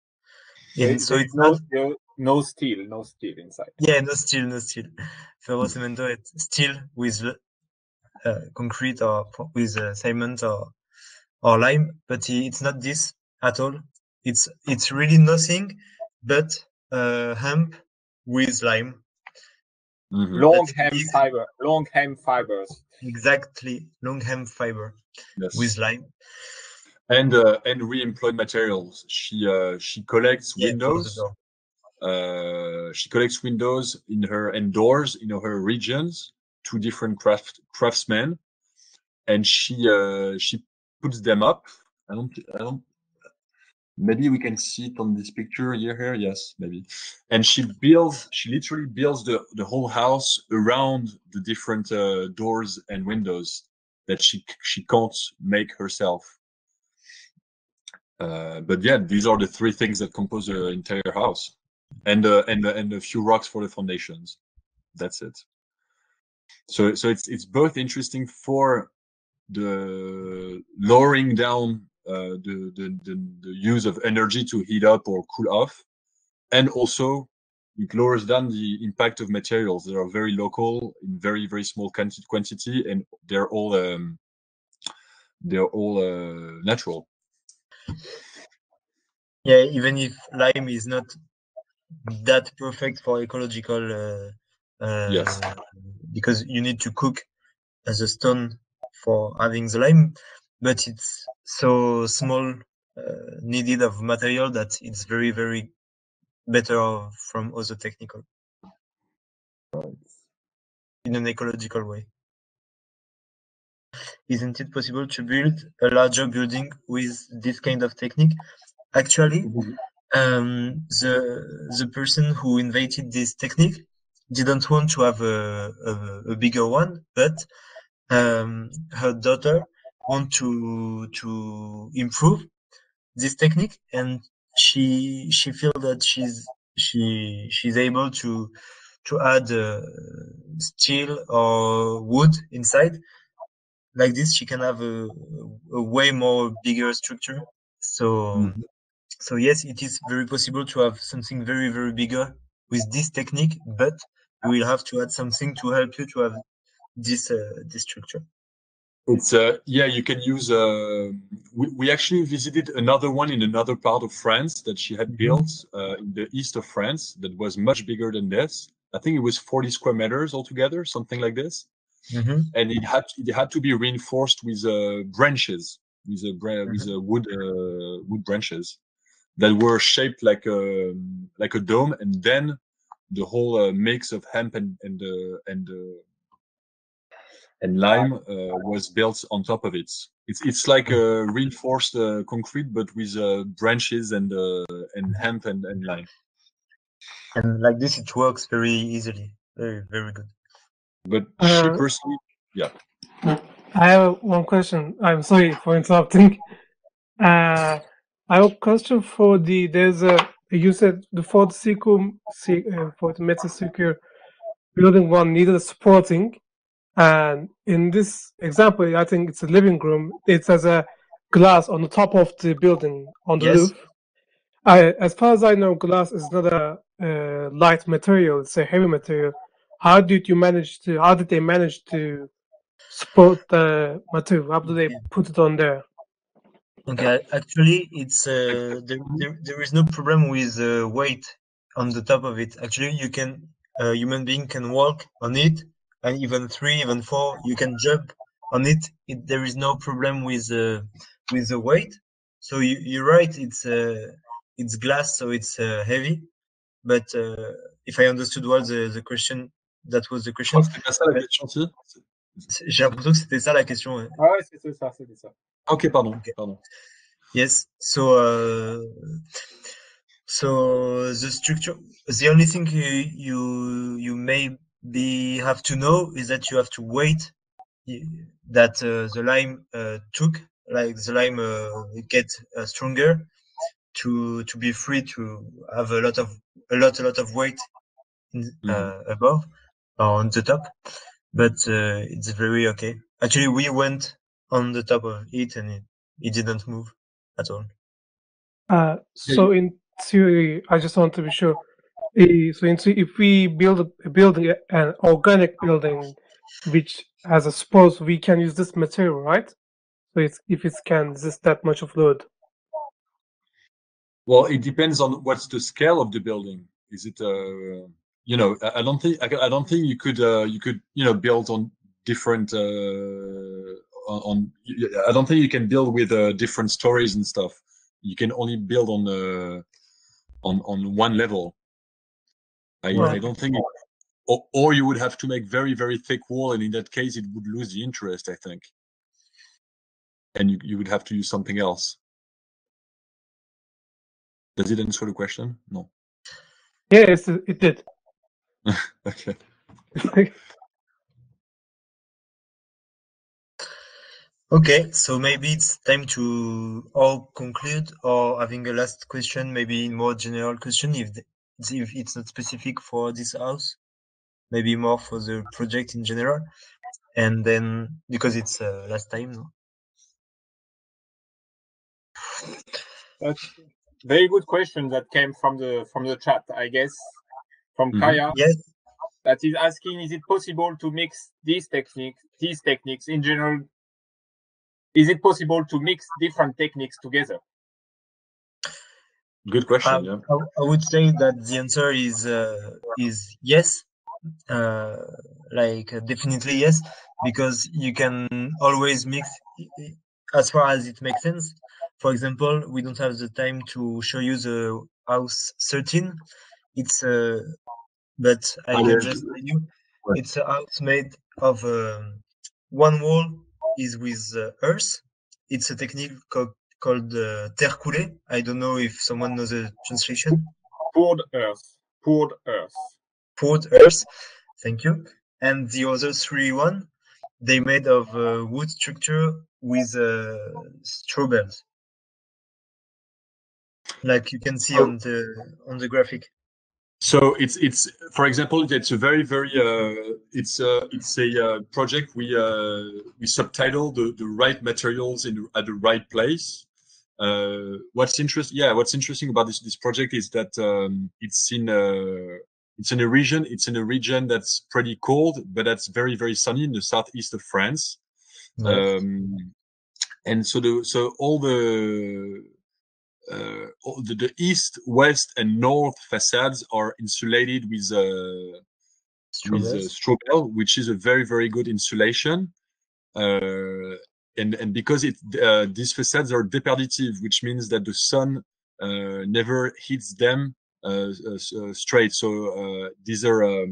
So it's no steel inside. Yeah, no steel. Ferrocemento, it's steel with concrete or with cement or lime, but it's not this at all. It's really nothing but hemp with lime. Mm-hmm. Long hemp fibers. Exactly, long hemp fiber with lime. And re-employed materials. She collects windows. She collects windows and doors in her regions to different craftsmen, and she puts them up. I don't. Maybe we can see it on this picture here. Yes, maybe. And she literally builds the whole house around the different doors and windows that she can't make herself. But yeah, these are the three things that compose the entire house, and a few rocks for the foundations. That's it. So it's both interesting for the lowering down the use of energy to heat up or cool off, and also it lowers down the impact of materials that are very local in very, very small quantity, and they're all natural. Yeah, even if lime is not that perfect for ecological, yes, because you need to cook as a stone for having the lime, but it's so small needed of material that it's very, very better from other technical in an ecological way. Isn't it possible to build a larger building with this kind of technique? Actually, the person who invented this technique didn't want to have a bigger one, but her daughter want to improve this technique, and she feel that she's able to add steel or wood inside. Like this, she can have a way more bigger structure. So yes, it is very possible to have something very, very bigger with this technique, but you will have to add something to help you to have this structure. It's yeah, you can use we actually visited another one in another part of France that she had built in the east of France that was much bigger than this. I think it was 40 square meters altogether, something like this. And it had to be reinforced with branches, with wood branches that were shaped like a dome, and then the whole mix of hemp and and lime was built on top of it. It's like a reinforced concrete, but with branches and hemp and lime. And like this, it works very easily. Very, very good. But she personally, yeah. I have one question. I'm sorry for interrupting. I have a question for you said for the meta secure building one needed supporting, and in this example, I think it's a living room. It has a glass on the top of the building on the roof. As far as I know, glass is not a light material; it's a heavy material. How did they manage to support the material? How do they put it on there? Okay, actually, it's there is no problem with weight on the top of it. Actually, you can human being can walk on it, and even 3, even 4, you can jump on it. There is no problem with the weight. So you're right. It's glass, so it's heavy. But if I understood well the question, that was the question. C'était pas ça la question, si? J'ai l'impression que c'était ça la question. Ouais. Ah ouais, c'était ça, c'était ça. Ok, pardon. Pardon. Yes. So the structure. The only thing you maybe have to know is that you have to wait that the lime took, like the lime get stronger to be free to have a lot of weight above or on the top. But it's very okay. Actually, we went on the top of it and it didn't move at all. So in theory, I just want to be sure. So in theory, if we build a building, an organic building, which has a suppose we can use this material, right? So if it can resist that much of load. Well, it depends on what's the scale of the building. Is it you know, I don't think you could build on different I don't think you can build with different stories and stuff. You can only build on one level. I don't think or you would have to make very, very thick wall, and in that case it would lose the interest, I think. And you would have to use something else. Does it answer the question? No. Yes, it did. Okay. Okay, so maybe it's time to all conclude, or having a last question, maybe more general question, if it's not specific for this house, maybe more for the project in general, and then because it's last time. No? Very good question that came from the chat, I guess, from Kaya. Yes. That is asking, is it possible to mix these techniques in general? Is it possible to mix different techniques together? Good question. Yeah. I would say that the answer is yes. Definitely yes, because you can always mix as far as it makes sense. For example, we don't have the time to show you the house 13. It's but I can just tell you, it's a house made of one wall is with earth. It's a technique called terre coulée. I don't know if someone knows the translation. Poured earth. Poured earth. Poured earth. Thank you. And the other 3 they made of wood structure with straw bales, like you can see on the graphic. So it's for example, it's a very, very it's a project we subtitle the right materials at the right place. What's interesting about this project is that it's in a region that's pretty cold, but that's very, very sunny in the southeast of France. Nice. And so all the east, west, and north facades are insulated with straw bale, which is a very, very good insulation. And because these facades are deperditive, which means that the sun never hits them straight. So these are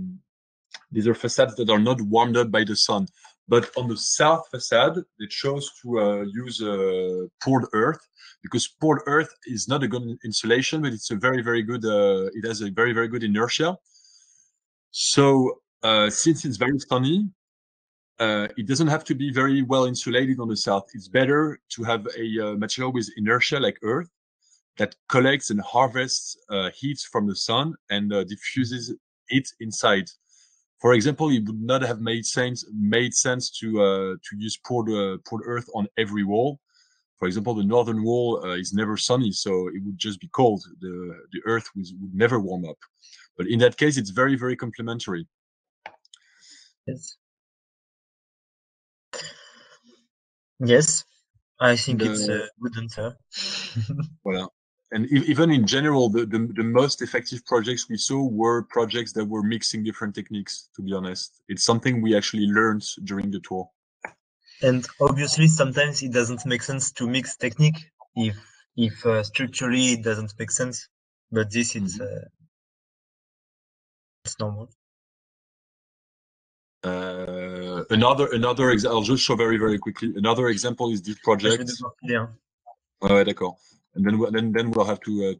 facades that are not warmed up by the sun. But on the south facade, they chose to use poured earth, because poured earth is not a good insulation, but it's a very, very good, it has a very, very good inertia. So since it's very sunny, it doesn't have to be very well insulated on the south. It's better to have a material with inertia like earth that collects and harvests heat from the sun and diffuses it inside. For example, it would not have made sense to use poured earth on every wall. For example, the northern wall is never sunny, so it would just be cold. The earth would never warm up. But in that case, it's very, very complementary. Yes. Yes, I think it's a good answer. Voilà. And even in general, the most effective projects we saw were projects that were mixing different techniques, to be honest. It's something we actually learned during the tour. And obviously, sometimes it doesn't make sense to mix technique if structurally it doesn't make sense. But this it's normal. Another example, I'll just show very, very quickly. Another example is this project. D'accord. And then we'll have to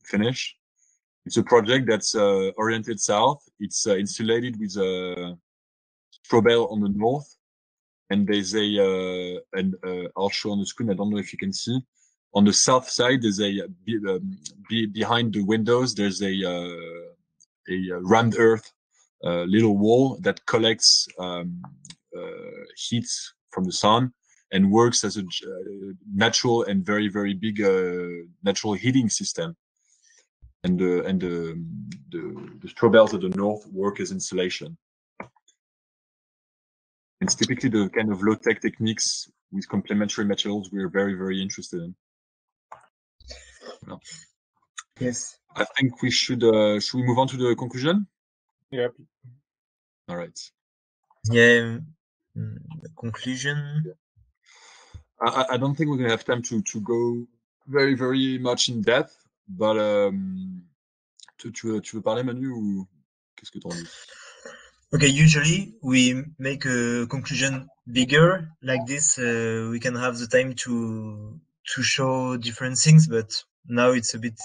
finish. It's a project that's oriented south. It's insulated with a straw bale on the north, and there's I'll show on the screen. I don't know if you can see. On the south side, there's behind the windows. There's a rammed earth little wall that collects heat from the sun and works as a natural and very, very big natural heating system. And the straw bales at the north work as insulation. It's typically the kind of low-tech techniques with complementary materials we're very, very interested in. Yeah. Yes. I think we should we move on to the conclusion? Yeah. All right. Yeah. The conclusion. I don't think we're gonna have time to go very, very much in depth, but tu veux parler, Manu, ou qu'est-ce que t'en dis? Okay, usually we make a conclusion bigger like this. We can have the time to show different things, but now it's a bit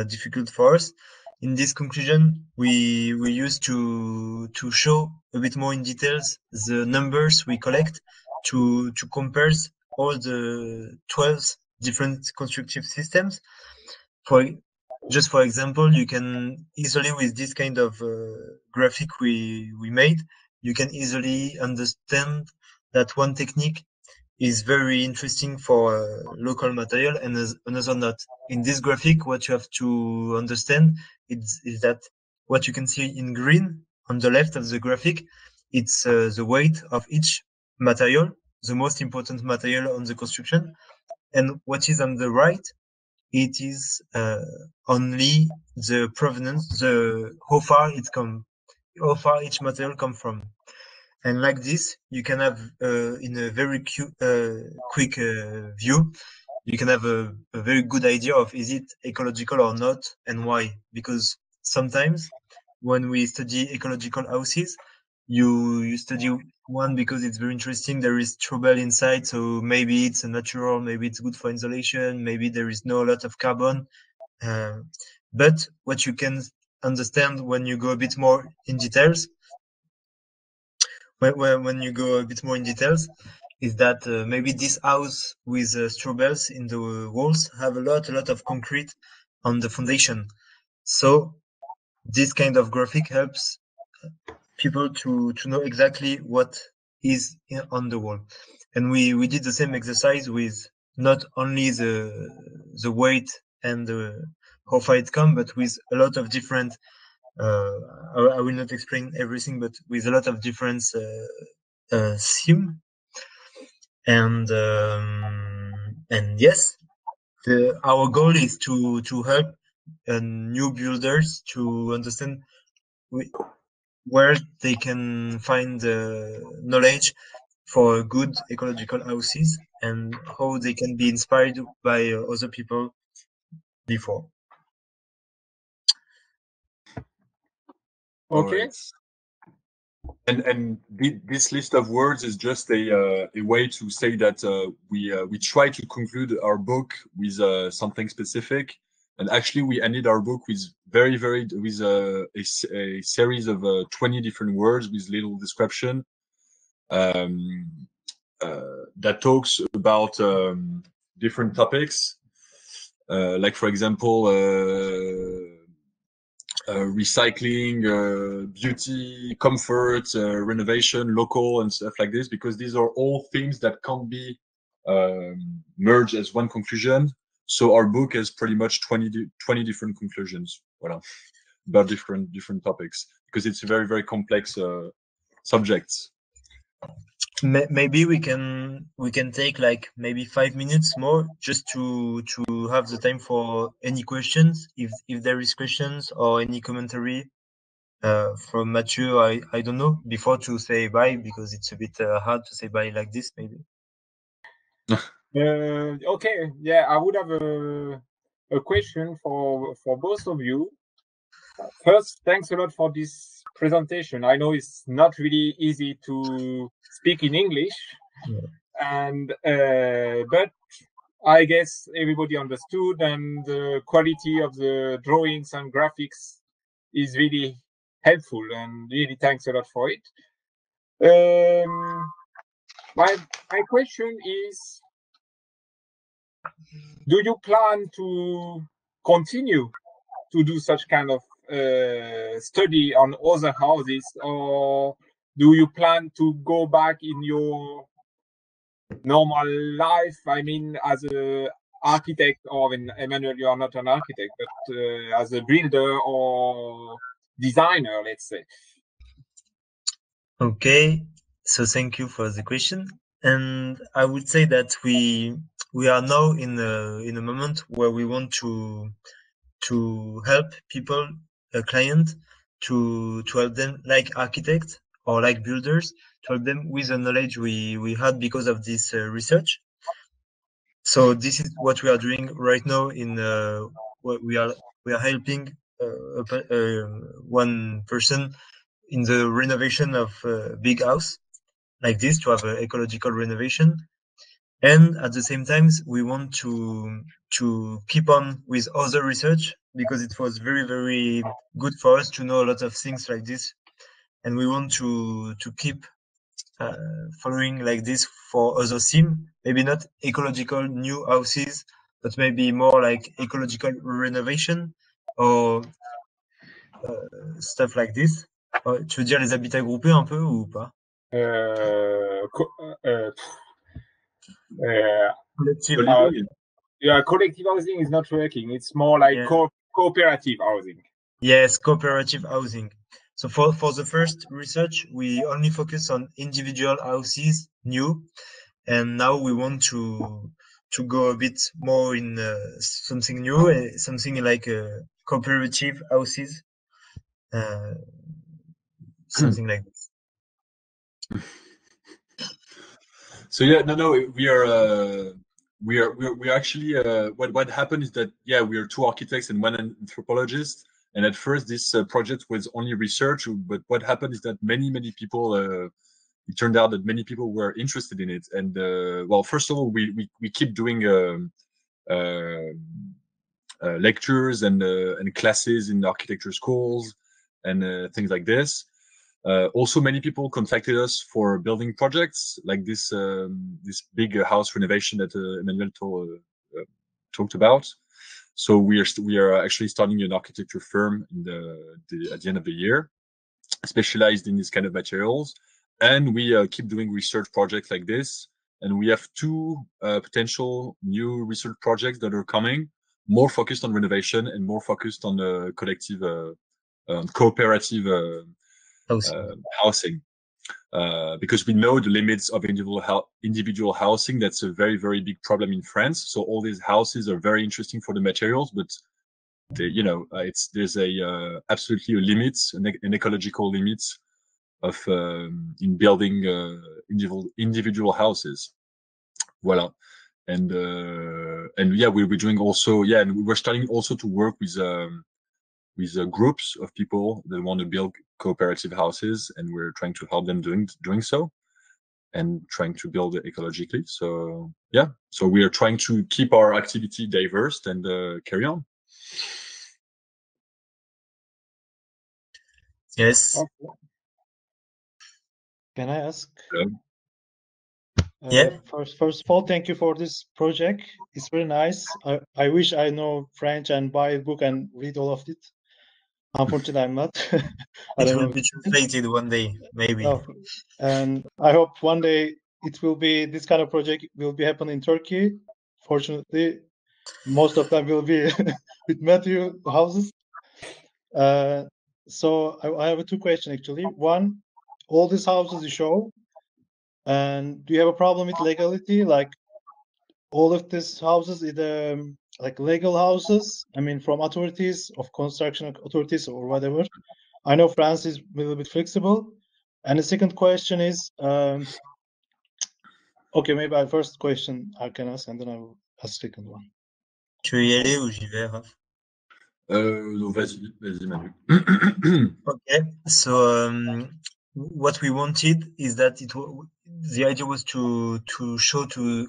difficult for us. In this conclusion, we used to show a bit more in details the numbers we collect to compare all the 12 different constructive systems. For example, you can easily, with this kind of graphic we made, you can easily understand that one technique is very interesting for local material and another not. In this graphic, what you have to understand is that what you can see in green on the left of the graphic, it's the weight of each material, the most important material on the construction. And what is on the right, it is only the provenance, how far each material come from. And like this, you can have in a very quick view, you can have a very good idea of is it ecological or not and why. Because sometimes when we study ecological houses, you study one because it's very interesting. There is trouble inside, so maybe it's a natural, maybe it's good for insulation, maybe there is no lot of carbon. But what you can understand when you go a bit more in details, when you go a bit more in details, is that maybe this house with straw bales in the walls have a lot of concrete on the foundation. So this kind of graphic helps people to know exactly what is on the wall. And we did the same exercise with not only the weight and how far it comes, but with a lot of different I will not explain everything, but with a lot of different theme. And yes, our goal is to help new builders to understand where they can find knowledge for good ecological houses and how they can be inspired by other people before. Okay. Right. This list of words is just a way to say that we try to conclude our book with something specific, and actually we ended our book with a series of 20 different words with little description that talks about different topics, like for example. Recycling, beauty, comfort, renovation, local, and stuff like this, because these are all themes that can't be merged as one conclusion. So our book has pretty much 20 different conclusions, voilà, about different topics, because it's a very complex subjects. Maybe we can take like maybe 5 minutes more just to have the time for any questions, if there is questions or any commentary from Mathieu. I don't know, before to say bye, because it's a bit hard to say bye like this, maybe. Okay, yeah, I would have a question for both of you. First, thanks a lot for this presentation. I know it's not really easy to speak in English, and but I guess everybody understood, and the quality of the drawings and graphics is really helpful, and really thanks a lot for it. My question is, do you plan to continue to do such kind of study on other houses, or do you plan to go back in your normal life? I mean, as an architect, or in Emmanuel, you are not an architect, but as a builder or designer, let's say. Okay, so thank you for the question. And I would say that we are now in a moment where we want to help people, a client, to help them, like architects or like builders, to help them with the knowledge we had because of this research. So this is what we are doing right now. In what we are helping one person in the renovation of a big house like this, to have an ecological renovation. And at the same time, we want to keep on with other research, because it was very good for us to know a lot of things like this, and we want to keep following like this for other themes. Maybe not ecological new houses, but maybe more like ecological renovation or stuff like this. Tu veux dire les habitats groupés un peu ou pas? Yeah, collective housing is not working. It's more like cooperative housing. Yes, cooperative housing. So for the first research, we only focus on individual houses, new, and now we want to go a bit more in something new, something like cooperative houses, something like this. So yeah, no, we are actually what happened is that, yeah, we are two architects and one anthropologist, and at first this project was only research, but what happened is that many people it turned out that many people were interested in it, and well, first of all, we keep doing lectures and classes in architecture schools and things like this. Also, many people contacted us for building projects like this this big house renovation that Emmanuel talked about. So we are actually starting an architecture firm at the end of the year, specialized in this kind of materials, and we keep doing research projects like this. And we have two potential new research projects that are coming, more focused on renovation and more focused on collective, cooperative housing, because we know the limits of individual housing. That's a very big problem in France. So all these houses are very interesting for the materials, but there's absolutely a limit, an ecological limit of in building individual houses. Voilà. And yeah, we're doing also, and we're starting also to work with with groups of people that want to build cooperative houses, and we're trying to help them doing so, and trying to build it ecologically. So yeah, so we are trying to keep our activity diverse and carry on. Yes. Okay. Can I ask? Yeah. First of all, thank you for this project. It's very nice. I wish I know French and buy a book and read all of it. Unfortunately, I'm not. I It don't will know. be translated one day, maybe. Oh, and I hope one day it will be, this kind of project will be happening in Turkey. Fortunately, most of them will be with Matthew houses. So I have two questions actually. One, all these houses you show, and do you have a problem with legality? Like all of these houses, either like legal houses, I mean, from authorities of construction authorities or whatever. I know France is a little bit flexible. And the second question is, okay, maybe our first question I can ask, and then I will ask the second one. Tu veux y aller ou j'y vais, Raph? Non, vas-y, Manu. Okay, so what we wanted is that the idea was to show to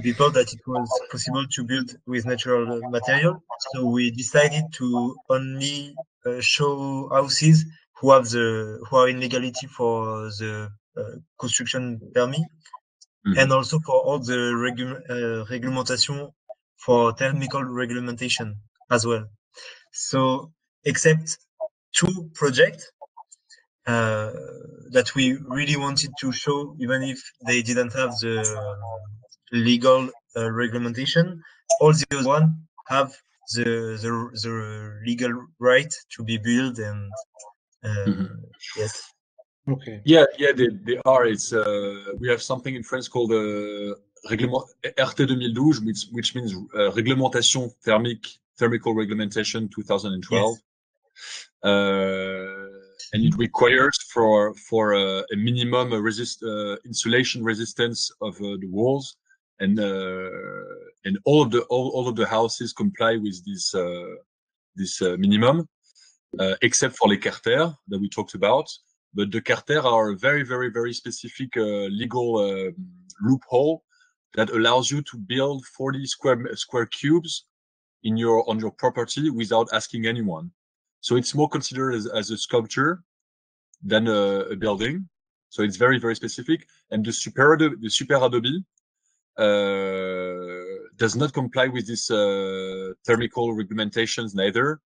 people that it was possible to build with natural material. So we decided to only show houses who are in legality for the construction permit, and also for all the regulation for technical regulation as well. So except two projects that we really wanted to show, even if they didn't have the legal regulation, all the other one have the legal right to be built, and yes. Okay. Yeah, they are. It's we have something in France called règlement RT 2012, which means réglementation thermical regulation 2012. Yes. And it requires for a minimum insulation resistance of the walls, and all of the houses comply with this minimum, except for les Kerter that we talked about. But the Kerter are a very, very, very specific legal loophole that allows you to build 40 square cubes on your property without asking anyone. So it's more considered as a sculpture than a building. So it's very, very specific. And the super adobe does not comply with this thermical regulations neither.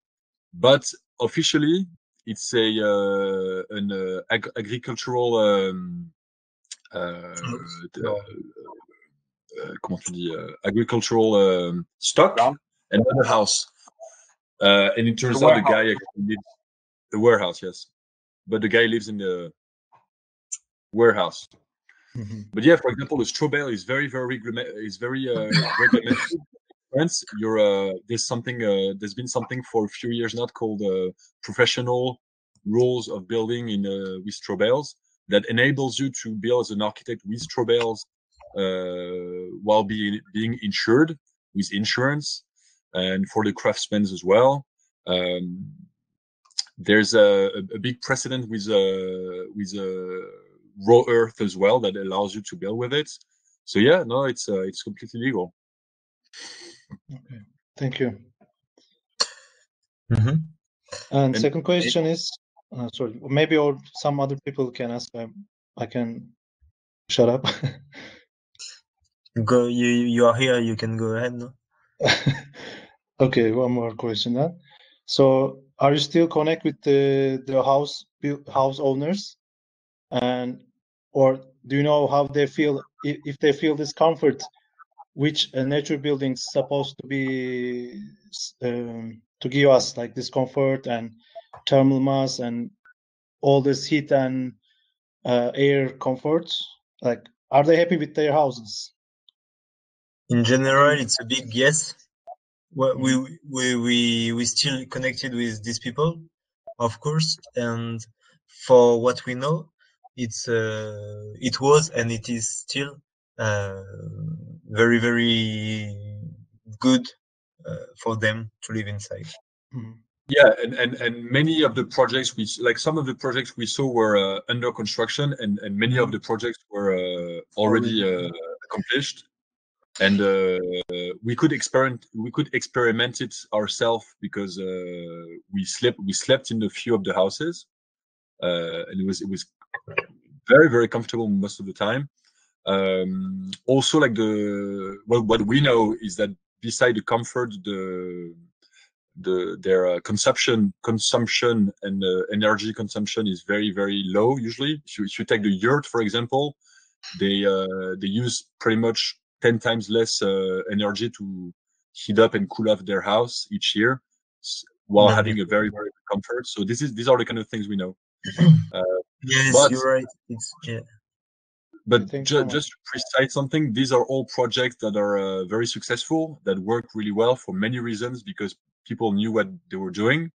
But officially, it's an agricultural comment tu dis, agricultural stock, and not a house. And it turns out the guy actually lives the warehouse, yes, but the guy lives in the warehouse. But yeah, for example, the straw bale is very, very regulated. France, there's been something for a few years now called professional rules of building with straw bales that enables you to build as an architect with straw bales while being insured with insurance, and for the craftsmen as well. There's a big precedent with raw earth as well that allows you to build with it. So yeah, no, it's completely legal. Okay, thank you. And second question is, sorry, maybe or some other people can ask. I can shut up. Go. You are here. You can go ahead. No? Okay, one more question then. So, are you still connect with the house owners, and or do you know how they feel, if they feel discomfort, which nature buildings supposed to be to give us like discomfort and thermal mass and all this heat and air comfort? Like, are they happy with their houses? In general, it's a big yes. Well, we still connected with these people, of course, and for what we know, it was and it is still very, very good for them to live inside. Yeah, and many of the projects some of the projects we saw were under construction, and many of the projects were already accomplished, and we could experiment it ourselves because we slept in a few of the houses, and it was very, very comfortable most of the time. Also, like what we know is that beside the comfort, their consumption and energy consumption is very, very low. Usually, if you take the yurt, for example, they use pretty much 10 times less energy to heat up and cool off their house each year, while having a very, very good comfort. So these are the kind of things we know. Yes, you're right. But just to precise something, these are all projects that are very successful, that work really well for many reasons, because people knew what they were doing.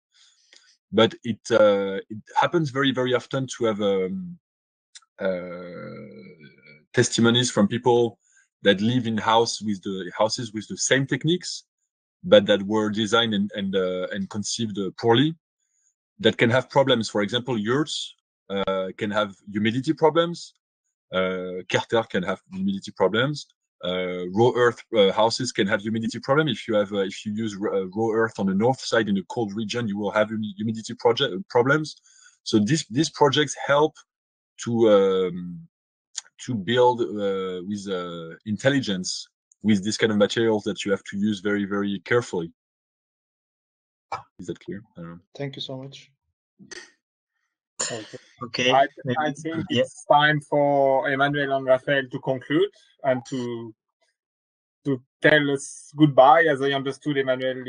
But it happens very, very often to have testimonies from people that live in houses with the same techniques, but that were designed and conceived poorly, that can have problems. For example, yurts can have humidity problems. Kerter can have humidity problems. Raw earth houses can have humidity problem. If you use raw earth on the north side in a cold region, you will have humidity problems. So these projects help to build with intelligence with this kind of materials that you have to use very, very carefully. Is that clear? I don't know. Thank you so much. Okay. I think it's time for Emmanuel and Raphael to conclude and to tell us goodbye. As I understood, Emmanuel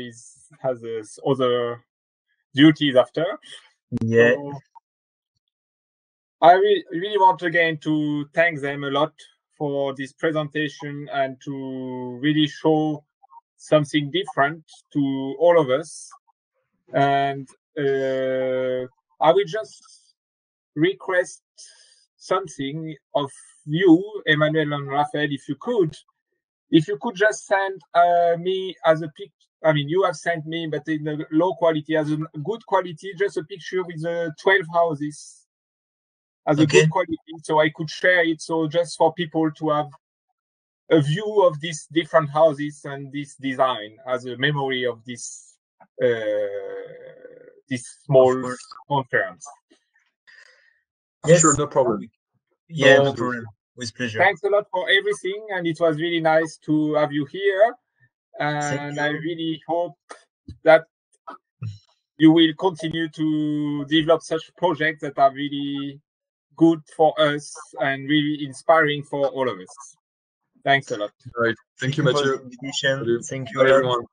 has other duties after. Yeah. So I really want again to thank them a lot for this presentation and to really show something different to all of us. And I will just request something of you, Emmanuel and Raphael, if you could just send me as a pic. I mean, you have sent me, but in a low quality, as a good quality, just a picture with the 12 houses as a good quality, so I could share it. So just for people to have a view of these different houses and this design as a memory of this small conference. Yes. Sure, no problem. Yeah, no problem. With pleasure. Thanks a lot for everything, and it was really nice to have you here. And I really hope that you will continue to develop such projects that are really good for us and really inspiring for all of us. Thanks a lot. All right. Thank you, Mathieu. Thank you, everyone.